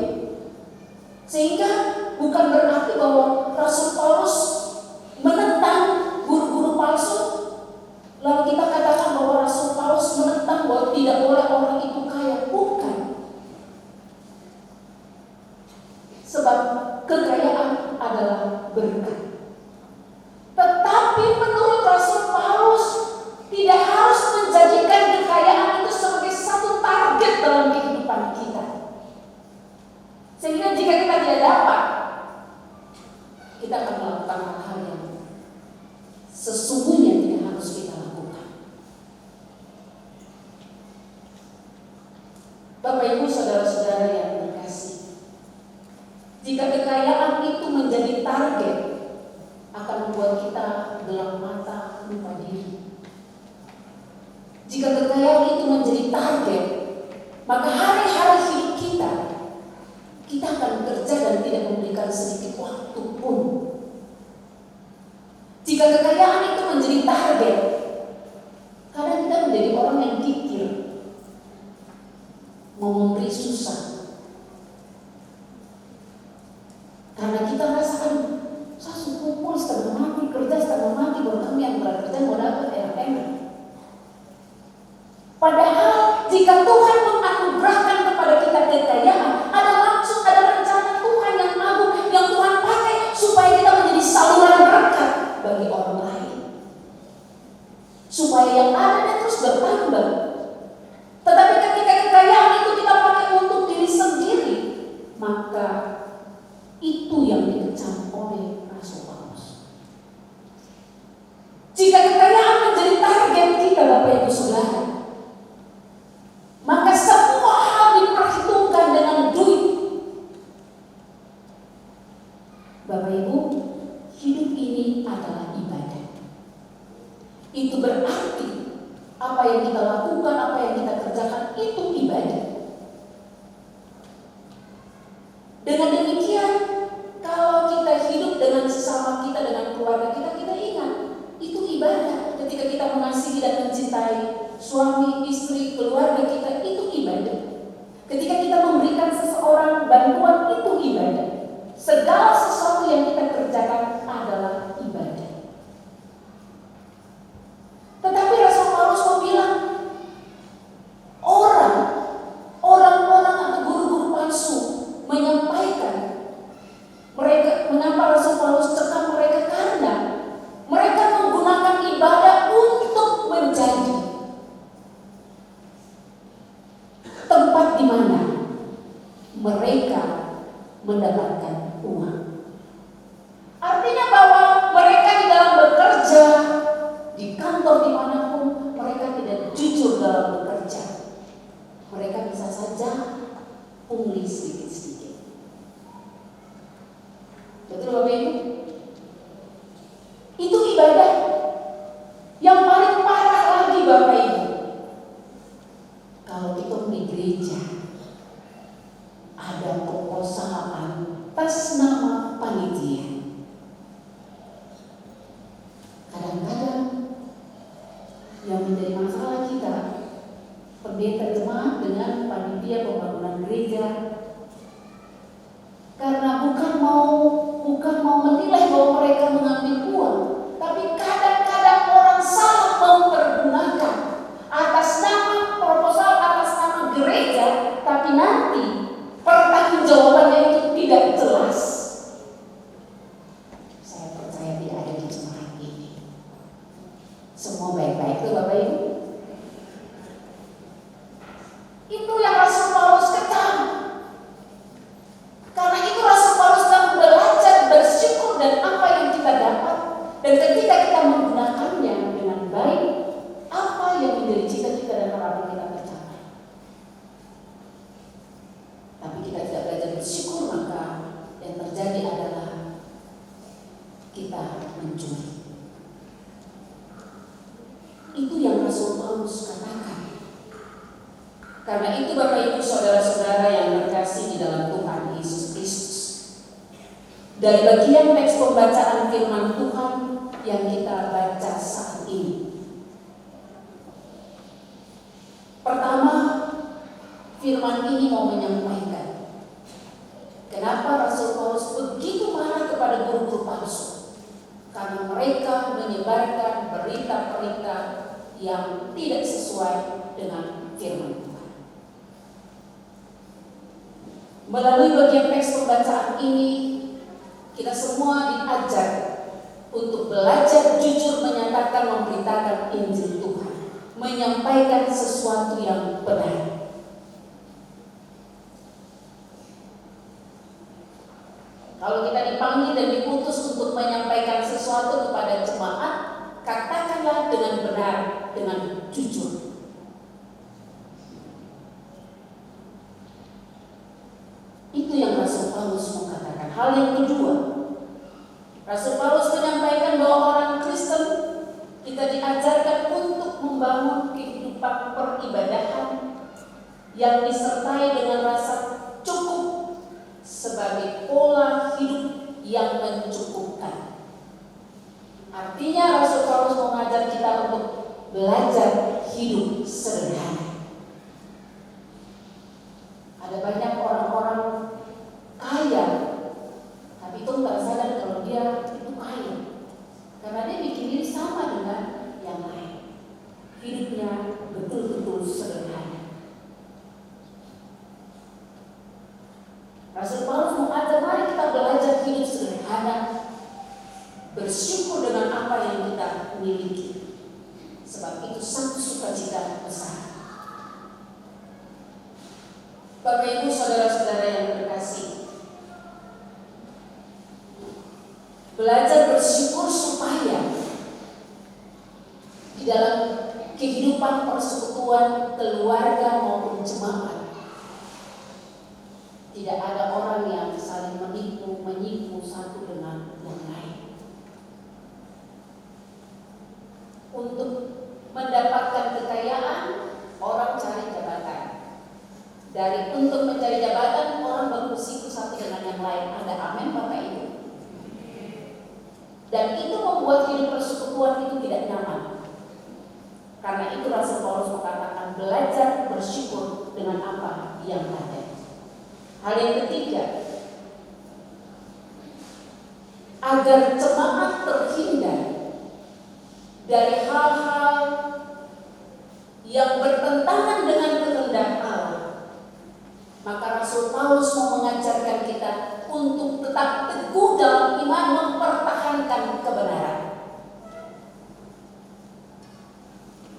Sehingga bukan berarti bahwa Rasul Paulus menentang guru-guru palsu, lalu kita katakan bahwa Rasul Paulus menentang bahwa tidak boleh orang itu kaya. Bukan. Sebab kekayaan adalah berkat. Tetapi menurut Rasul Paulus, tidak harus menjadikan kekayaan itu sebagai satu target dalam kehidupan kita. Sehingga jika kita tidak dapat, kita akan melakukan hal yang sesungguhnya tidak harus kita lakukan. Bapak Ibu saudara-saudara yang terkasih, jika kekayaan itu menjadi target, akan membuat kita gelap mata, lupa diri. Jika kekayaan itu menjadi target, maka hari-hari hidup kita akan bekerja dan tidak memberikan sedikit waktu pun. Jika kekayaan itu menjadi target, kadang kita menjadi orang yang kikir, mau memberi susah. Karena kita rasakan, saya kumpul setengah mati, kerja setengah mati, baru kami yang bekerja mau dapat enak-enak. Padahal jika Tuhan menganugerahkan kepada kita kekayaan, ada maksud, ada rencana Tuhan yang agung yang Tuhan pakai supaya kita menjadi saluran berkat bagi orang lain, supaya yang ada terus bertambah. Tetapi ketika kekayaan itu kita pakai untuk diri sendiri, maka itu yang dikecam oleh Rasul Paulus. Jika kekayaan menjadi target kita, Bapak Ibu Saudara, maka semua hal diperhitungkan dengan duit. Bapak Ibu, hidup ini adalah ibadah. Itu berarti apa yang kita lakukan, apa yang kita kerjakan itu ibadah. Dengan demikian, kalau kita hidup dengan sesama kita, dengan keluarga kita, kita ingat itu ibadah. Ketika kita mengasihi dan mencintai suami, istri, keluarga kita, itu ibadah. Ketika kita memberikan seseorang bantuan, itu ibadah. Segala sesuatu yang kita kerjakan adalah ibadah. Tetapi Rasul Paulus mau bilang, orang-orang atau guru-guru palsu menyampaikan mereka, mengapa Rasul Paulus cekam mereka, karena mereka menggunakan ibadah untuk menjadi tempat di mana mereka mendapatkan uang. Artinya bahwa mereka di dalam bekerja, di kantor dimanapun, mereka tidak jujur dalam bekerja. Mereka bisa saja pungli sedikit-sedikit. Betul Bapak Ibu? Itu ibadah. Yang paling parah lagi Bapak Ibu, kalau kita di gereja ada perusahaan atas nama panitia. semua baik-baik tuh Bapak Ibu. Itu yang Rasul Paulus kecam. Karena itu Rasul Paulus sedang belajar bersyukur dan apa yang kita dapat. Dan ketika kita menggunakannya dengan baik, apa yang menjadi cita-cita dan harapan kita tercapai. Tapi kita tidak belajar bersyukur, maka yang terjadi adalah kita mencuri. Itu yang Rasul Paulus katakan. Karena itu Bapak Ibu Saudara-saudara yang terkasih di dalam Tuhan Yesus Kristus, dari bagian teks pembacaan firman Tuhan yang kita baca saat ini, pertama, firman ini mau menyampaikan kenapa Rasul Paulus begitu marah kepada guru-guru palsu. Karena mereka menyebarkan berita-berita yang tidak sesuai dengan firman Tuhan. Melalui bagian teks pembacaan ini, kita semua diajar untuk belajar jujur menyatakan, memberitakan Injil Tuhan, menyampaikan sesuatu yang benar. Kalau kita dipanggil dan diputus untuk menyampaikan sesuatu kepada jemaat, katakanlah dengan benar, dengan jujur. Itu yang Rasul Paulus mau katakan. Hal yang kedua, Rasul Paulus menyampaikan bahwa orang Kristen kita diajarkan untuk membangun kehidupan peribadahan yang disertai dengan rasa cukup sebagai pola hidup yang mencukupkan. Artinya Rasul Paulus mengajar kita untuk belajar hidup sederhana. Ada banyak orang-orang kaya, tapi itu nggak sadar kalau dia itu kaya, karena dia bikin diri sama dengan yang lain. Hidupnya betul-betul sederhana. Rasul Paulus mengajar, mari kita belajar hidup sederhana, bersyukur dengan apa yang kita miliki, sebab itu satu sukacita besar. Bapak Ibu Saudara-saudara yang terkasih, belajar bersyukur supaya di dalam kehidupan persekutuan keluarga maupun jemaat tidak ada orang yang saling menyipu satu dengan yang lain. Untuk mendapatkan kekayaan, orang cari jabatan. Dari untuk mencari jabatan, orang berkusiku satu dengan yang lain. Ada amin Bapak Ibu? Dan itu membuat hidup persekutuan itu tidak nyaman. Karena itu Rasul Paulus mengatakan belajar bersyukur dengan apa yang ada. Hal yang ketiga, agar jemaat terhindar dari hal-hal yang bertentangan dengan kehendak Allah, maka Rasul Paulus mau mengajarkan kita untuk tetap teguh dalam iman, mempertahankan kebenaran.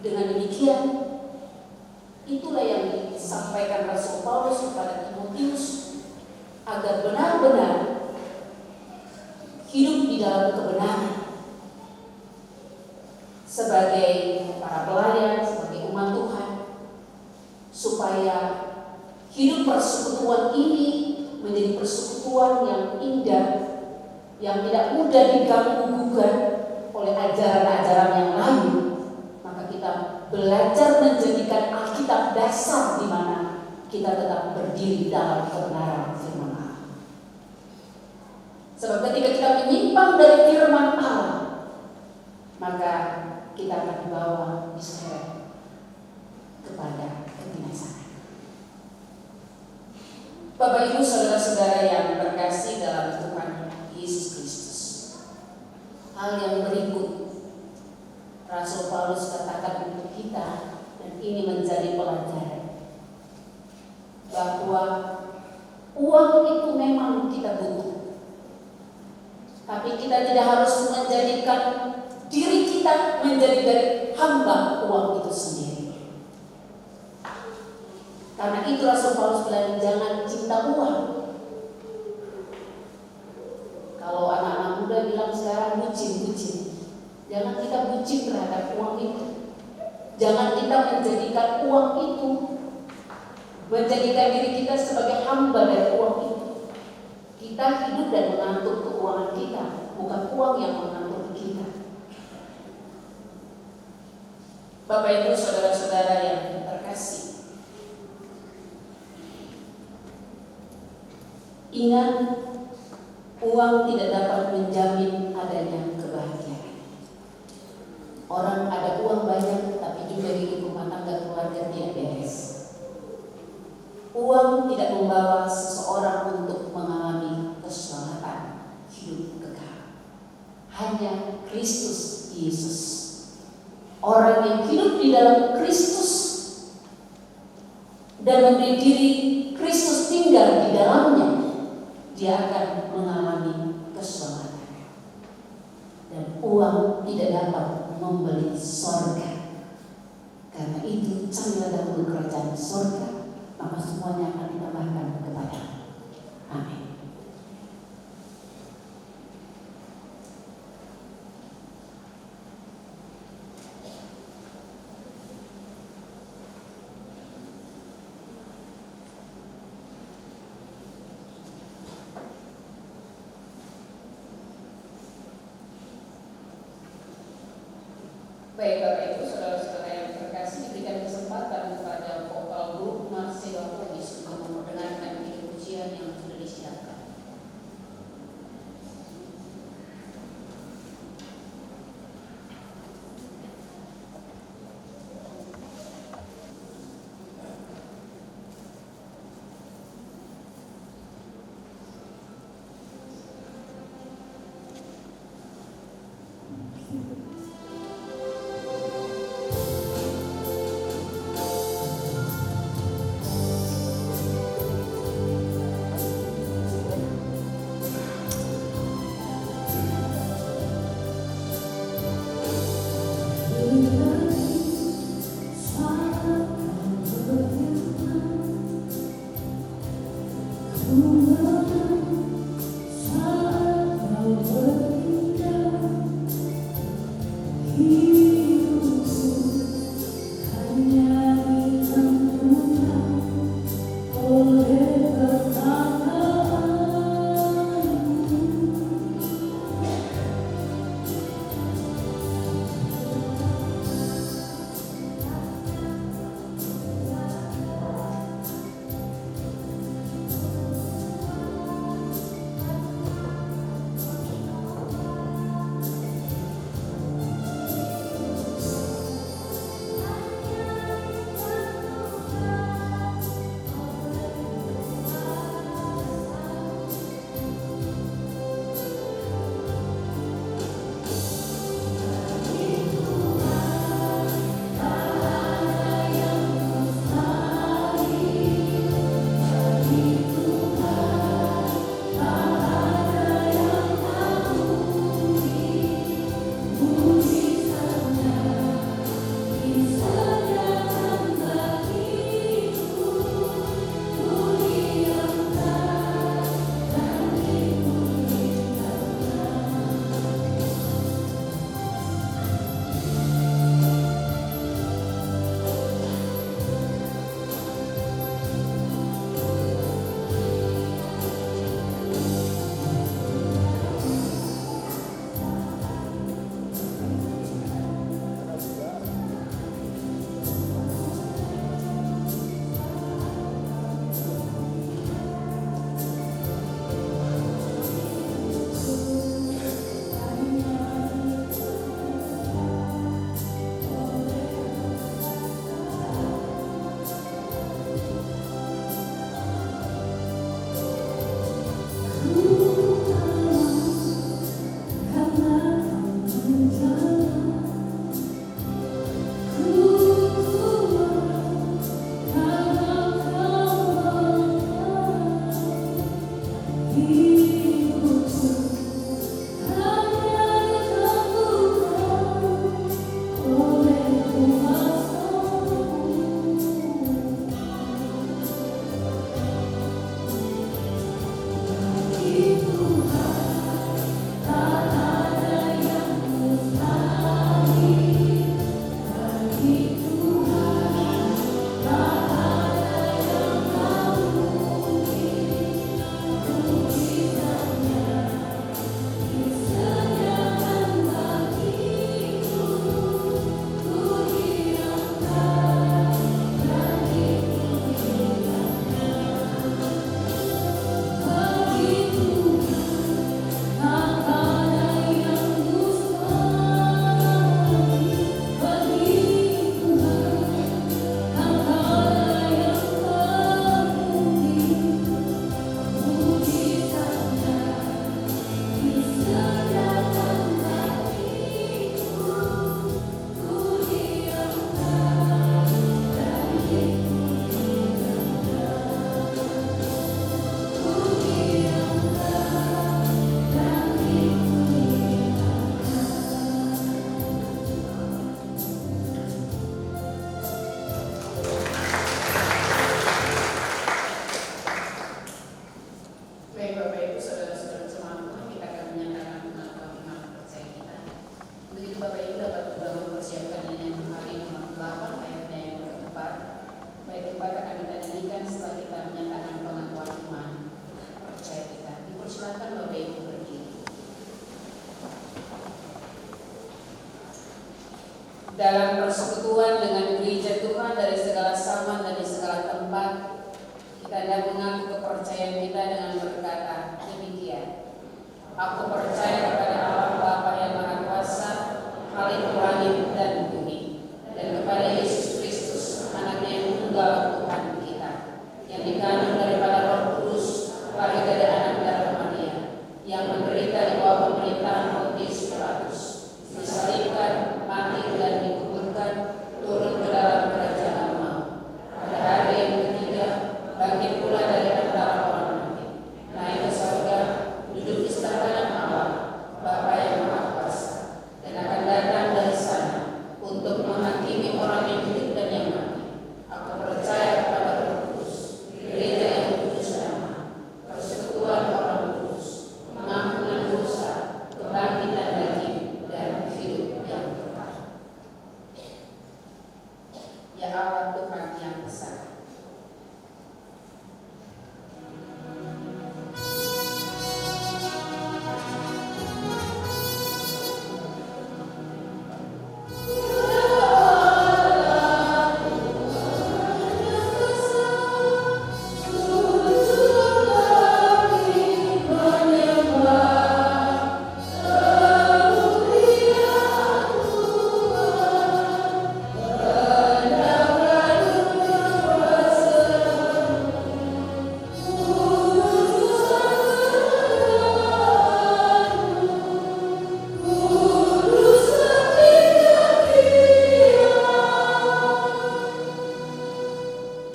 Dengan demikian, itulah yang disampaikan Rasul Paulus kepada Timotius, agar benar-benar hidup di dalam kebenaran sebagai para pelayan, sebagai umat Tuhan, supaya hidup persekutuan ini menjadi persekutuan yang indah, yang tidak mudah diganggu-gugat oleh ajaran-ajaran yang lain. Maka kita belajar menjadikan Alkitab dasar di mana kita tetap berdiri dalam kebenaran firman Allah. Sebab ketika kita menyimpang dari firman Allah, maka kita akan dibawa diseret kepada kebinasaan. Bapak Ibu Saudara-saudara yang terkasih dalam Tuhan Yesus Kristus, hal yang berikut Rasul Paulus katakan untuk kita, dan ini menjadi pelajaran, bahwa uang itu memang kita butuh, tapi kita tidak harus menjadikan diri kita kita menjadi dari hamba uang itu sendiri. Karena itu Rasul Paulus bilang jangan cinta uang. Kalau anak-anak muda bilang sekarang bucin, jangan kita bucin terhadap uang itu. Jangan kita menjadikan uang itu, menjadikan diri kita sebagai hamba dari uang itu. Kita hidup dan mengatur keuangan kita, bukan uang yang mengatur kita. Bapak Ibu saudara-saudara yang terkasih, ingat, uang tidak dapat menjamin adanya kebahagiaan. Orang ada uang banyak tapi juga hidup rumah tangga keluarga tidak beres. Uang tidak membawa seseorang untuk mengalami keselamatan hidup kekal. Hanya Kristus Yesus. Orang yang hidup di dalam Kristus dan memberi diri Kristus tinggal di dalamnya, dia akan mengalami keselamatan. Dan uang tidak dapat membeli sorga. Karena itu carilah dahulu kerajaan sorga, maka semuanya akan ditambahkan kepada. Amin. Baik Bapak Ibu, saudara-saudara yang terkasih, berikan kesempatan kepada vokal grup Marcelo Polis untuk memperdengarkan pujian yang sudah disiapkan. dalam persekutuan dengan gereja Tuhan dari segala zaman dan di segala tempat, kita hendak mengaku kepercayaan kita dengan berkata demikian. Aku percaya kepada Allah Bapa yang Maha Kuasa, Khalik langit dan bumi, dan kepada Yesus Kristus, Anaknya yang tunggal Tuhan kita, yang dikandung daripada Roh Kudus, lahir dari anak darah Maria, yang menderita di bawah pemerintahan Pontius Pilatus, disalibkan, mati dan dikuburkan, turun ke dalam kerajaan maut. Pada hari yang ketiga, bangkit pula dari antara orang mati, naik ke surga, duduk di sebelah kanan Allah, Bapa yang Maha Kuasa, dan akan datang dari sana untuk menghakimi orang yang hidup dan yang mati. Aku percaya kepada Roh Kudus, gereja yang kudus dan damai, persekutuan orang kudus, pengampunan dosa, kebangkitan daging, dan hidup yang kekal. Ya Allah Tuhan yang besar,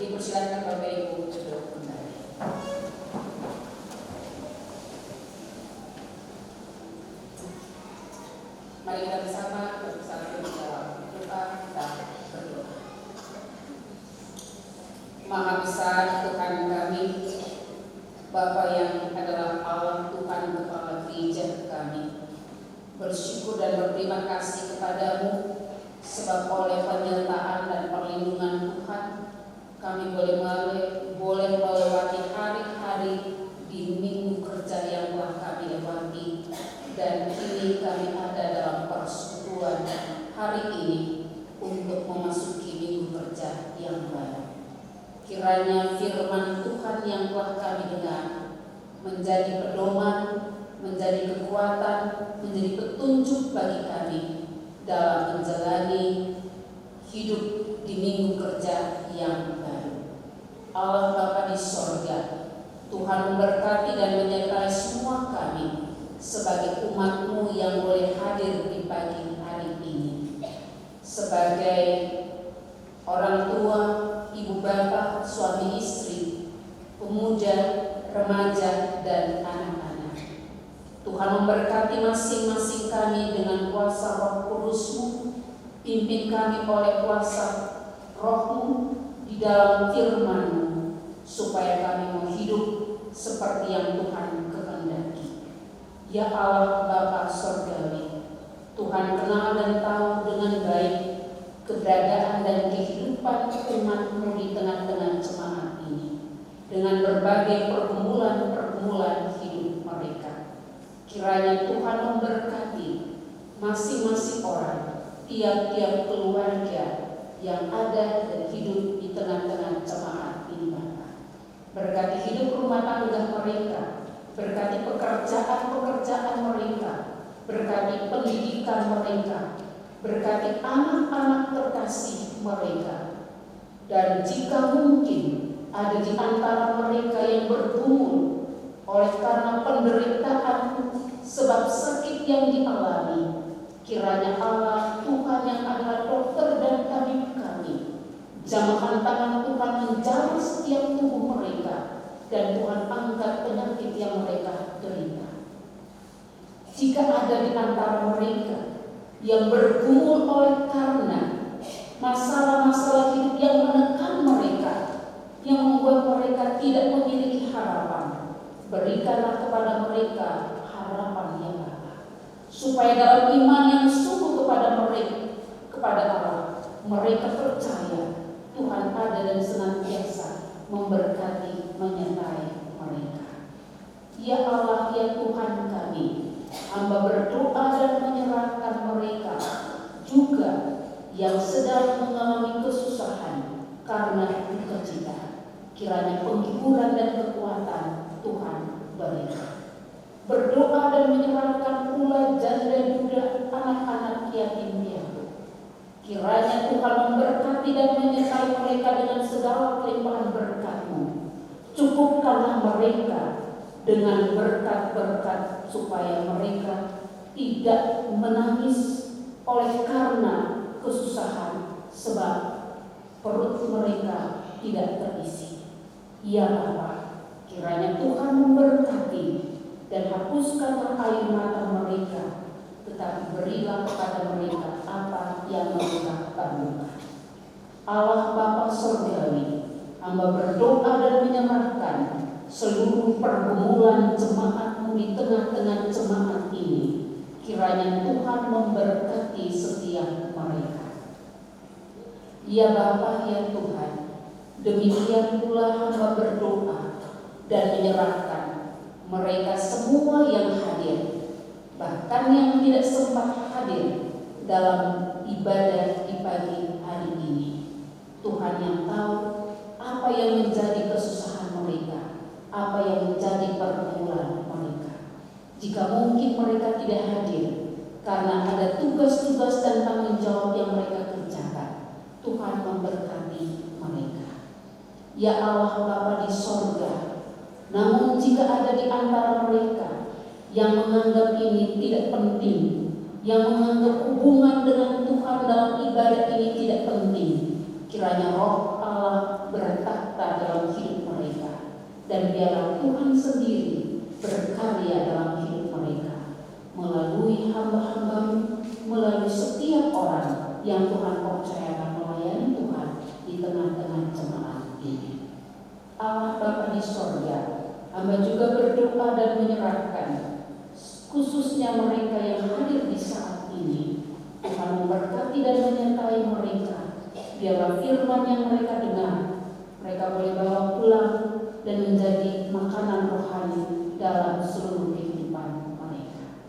dipersilakan Bapak Ibu duduk kembali. Mari kita bersama bersatu dalam doa kita berdoa. Maha besar Tuhan kami, Bapa yang adalah Allah Tuhan Kepala Gereja kami, bersyukur dan berterima kasih kepadamu sebab oleh penyertaan dan perlindungan Tuhan kami boleh melewati hari-hari di minggu kerja yang telah kami lewati, dan kini kami ada dalam persekutuan hari ini untuk memasuki minggu kerja yang baru. Kiranya firman Tuhan yang telah kami dengar menjadi pedoman, menjadi kekuatan, menjadi petunjuk bagi kami dalam menjalani hidup di minggu kerja yang baru. Allah Bapa di sorga, Tuhan memberkati dan menyertai semua kami sebagai umat-Mu yang boleh hadir di pagi hari ini. Sebagai orang tua, ibu bapak, suami istri, pemuda, remaja, dan anak-anak, Tuhan memberkati masing-masing kami dengan kuasa Roh Kudus-Mu. Pimpin kami oleh kuasa Roh-Mu di dalam firman-Mu, supaya kami mau hidup seperti yang Tuhan kehendaki. Ya Allah Bapa Surgawi, Tuhan kenal dan tahu dengan baik keberadaan dan kehidupan umat-Mu di tengah-tengah jemaat ini, dengan berbagai pergumulan hidup mereka. Kiranya Tuhan memberkati masing-masing orang, tiap-tiap keluarga yang ada dan hidup di tengah-tengah jemaat ini, Bapa. Berkati hidup rumah tangga mereka, berkati pekerjaan mereka, berkati pendidikan mereka, berkati anak-anak terkasih mereka. Dan jika mungkin ada di antara mereka yang bergumul oleh karena penderitaan sebab sakit yang dialami, kiranya Allah Tuhan yang adalah dokter dan tabib kami, jamahan tangan Tuhan menjamah setiap tubuh mereka, dan Tuhan angkat penyakit yang mereka derita. Jika ada di antara mereka yang bergumul oleh karena masalah-masalah hidup yang menekan mereka, yang membuat mereka tidak memiliki harapan, berikanlah kepada mereka harapan yang Bapa, supaya dalam iman yang sungguh kepada mereka, kepada Allah, mereka percaya Tuhan ada dan senantiasa memberkati, menyertai mereka. Ya Allah, ya Tuhan kami, hamba berdoa dan menyerahkan mereka juga yang sedang mengalami kesusahan karena duka cita. Kiranya penghiburan dan kekuatan Tuhan berikan. Berdoa dan menyerahkan pula janda duda, anak-anak yatim piatu. Kiranya Tuhan memberkati dan menyertai mereka dengan segala kelimpahan berkat-Mu. Cukupkanlah mereka dengan berkat-berkat supaya mereka tidak menangis oleh karena kesusahan, sebab perut mereka tidak terisi. Ya Bapa, kiranya Tuhan memberkati dan hapuskanlah air mata mereka, tetapi berilah kepada mereka apa yang mereka perlukan. Allah Bapa Surgawi, hamba berdoa dan menyerahkan seluruh pergumulan jemaat-Mu di tengah-tengah jemaat ini. Kiranya Tuhan memberkati setiap mereka. Ya Bapa, ya Tuhan, demikian pula hamba berdoa dan menyerahkan mereka semua yang hadir, bahkan yang tidak sempat hadir dalam ibadah di pagi hari ini. Tuhan yang tahu apa yang menjadi kesusahan mereka, apa yang menjadi pergumulan mereka. Jika mungkin mereka tidak hadir karena ada tugas-tugas dan tanggung jawab yang mereka kerjakan, Tuhan memberkati mereka. Ya Allah Bapa di sorga, namun jika ada di antara mereka yang menganggap ini tidak penting, yang menganggap hubungan dengan Tuhan dalam ibadah ini tidak penting, kiranya Roh Allah bertata dalam hidup mereka, dan biarlah Tuhan sendiri berkarya dalam hidup mereka melalui hamba-hamba-Mu, melalui setiap orang yang Tuhan percayakan melayani Tuhan di tengah-tengah jemaat ini. Allah Bapa di sorga, hamba juga berdoa dan menyerahkan khususnya mereka yang hadir di saat ini. Tuhan memberkati dan menyertai mereka. Biarlah firman yang mereka dengar, mereka boleh bawa pulang dan menjadi makanan rohani dalam seluruh kehidupan mereka.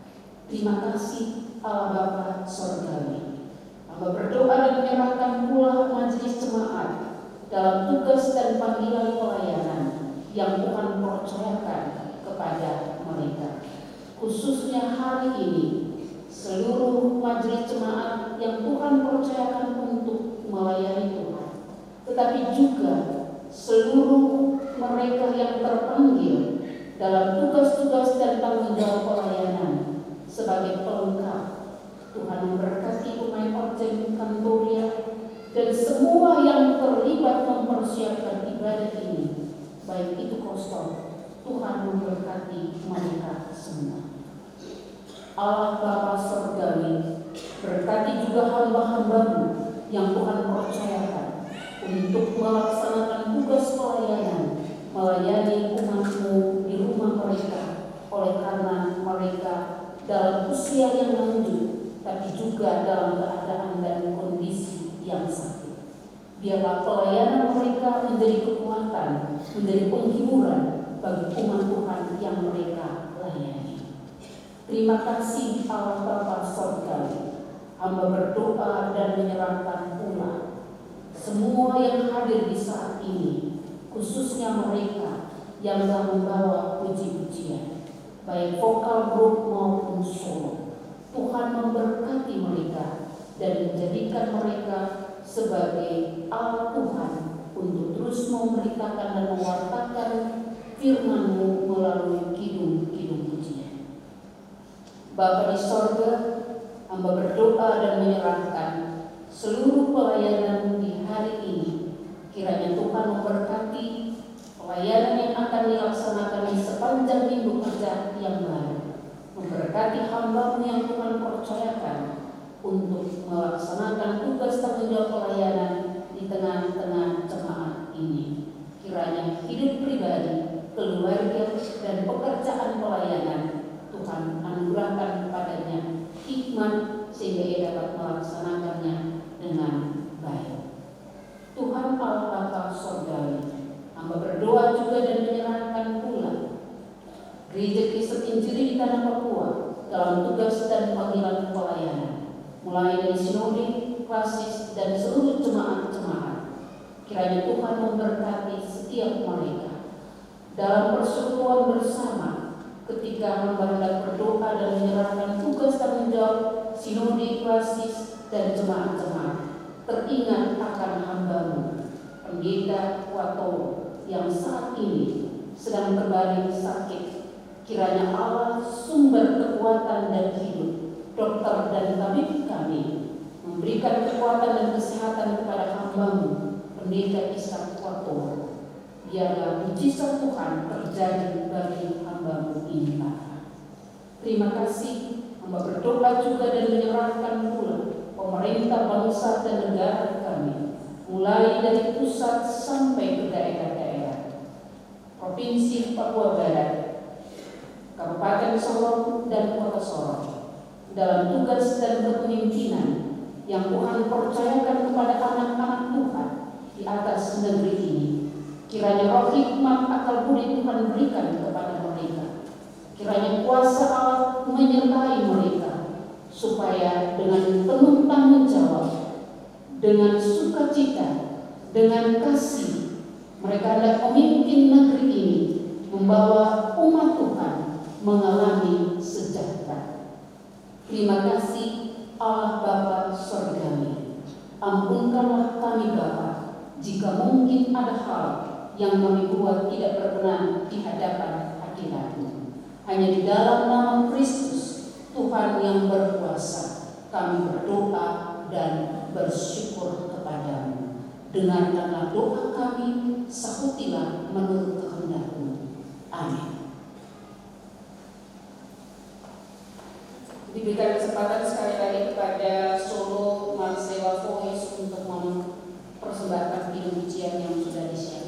Terima kasih Allah Bapa Surgawi. Hamba berdoa dan menyerahkan pula majelis jemaat dalam tugas dan panggilan pelayanan yang Tuhan percayakan kepada mereka. Khususnya hari ini, seluruh majelis jemaat yang Tuhan percayakan untuk melayani Tuhan, tetapi juga seluruh mereka yang terpanggil dalam tugas-tugas dan tanggung jawab pelayanan sebagai pelengkap. Tuhan memberkati pemain orjen Kantoria dan semua yang terlibat mempersiapkan ibadah ini, baik itu kosong. Tuhan memberkati mereka semua. Allah Bapa Surgawi, berkati juga hamba-hamba-Mu yang Tuhan percayakan untuk melaksanakan tugas pelayanan, melayani umat-Mu di rumah mereka, oleh karena mereka dalam usia yang lanjut, tapi juga dalam keadaan dan kondisi yang sakit. Biarlah pelayanan mereka menjadi kekuatan, menjadi penghiburan bagi umat Tuhan yang mereka layani. Terima kasih Allah Bapa Surgawi. Hamba berdoa dan menyerahkan pula semua yang hadir di saat ini, khususnya mereka yang telah membawa puji-pujian, baik vokal grup maupun solo. Tuhan memberkati mereka dan menjadikan mereka sebagai alat Tuhan untuk terus memberitakan dan mewartakan firman-Mu melalui kidung-kidung pujian. Bapa di sorga, hamba berdoa dan menyerahkan seluruh pelayanan di hari ini. Kiranya Tuhan memberkati pelayanan yang akan dilaksanakan di sepanjang minggu kerja yang baru. Memberkati hamba-Mu yang Tuhan percayakan untuk melaksanakan tugas tanggung jawab pelayanan di tengah-tengah jemaat ini. Kiranya hidup pribadi, keluarga, dan pekerjaan pelayanan Tuhan anugerahkan kepadanya hikmat sehingga ia dapat melaksanakannya dengan baik. Tuhan Allah Bapa Surgawi, hamba berdoa juga dan menyerahkan pula Gereja Kristen Injili di Tanah Papua dalam tugas dan panggilan pelayanan, mulai dari sinode, Iklasis, dan seluruh jemaat-jemaat. Kiranya Tuhan memberkati setiap mereka dalam persekutuan bersama ketika hamba hendak berdoa dan menyerahkan tugas tanggung jawab sinode Iklasis dan jemaat-jemaat. Teringat akan hambamu, Pendeta Wato, yang saat ini sedang terbaring sakit. Kiranya Allah sumber kekuatan dan hidup, dokter dan tabib kami, memberikan kekuatan dan kesehatan kepada hambamu, Pendeta Ishak Wato. Biarlah mujizat Tuhan terjadi bagi hambamu ini, Bapa. Terima kasih. Hamba berdoa juga dan menyerahkan pula pemerintah bangsa dan negara kami, mulai dari pusat sampai ke daerah-daerah, Provinsi Papua Barat, Kabupaten Sorong dan Kota Sorong, dalam tugas dan kepemimpinan yang Tuhan percayakan kepada anak-anak Tuhan di atas negeri ini. Kiranya roh hikmat akal budi Tuhan berikan kepada mereka. Kiranya kuasa Allah menyertai mereka, supaya dengan penuh tanggung jawab, dengan sukacita, dengan kasih, mereka hendak memimpin negeri ini, membawa umat Tuhan mengalami sejahtera. Terima kasih Allah Bapa Surgawi. Ampunkanlah kami Bapa, jika mungkin ada hal yang kami buat tidak berkenan di hadapan hadirat-Mu. Hanya di dalam nama Kristus Tuhan yang berkuasa, kami berdoa dan bersyukur kepadamu. Dengarkanlah doa kami, sahutilah menurut kehendak-Mu. Amin. Diberikan kesempatan sekali lagi kepada Solo Marsewa Voice untuk mempersembahkan film ujian yang sudah disiapkan.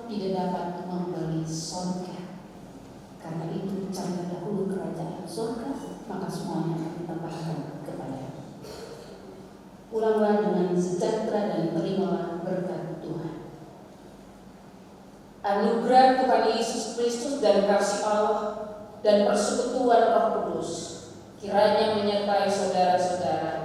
tidak dapat membeli surga. Karena itu cari dahulu kerajaan surga, maka semuanya akan ditambahkan kepada. Pulanglah dengan sejahtera dan terimalah berkat Tuhan. Anugerah Tuhan Yesus Kristus dan kasih Allah dan persekutuan Roh Kudus kiranya menyertai saudara-saudara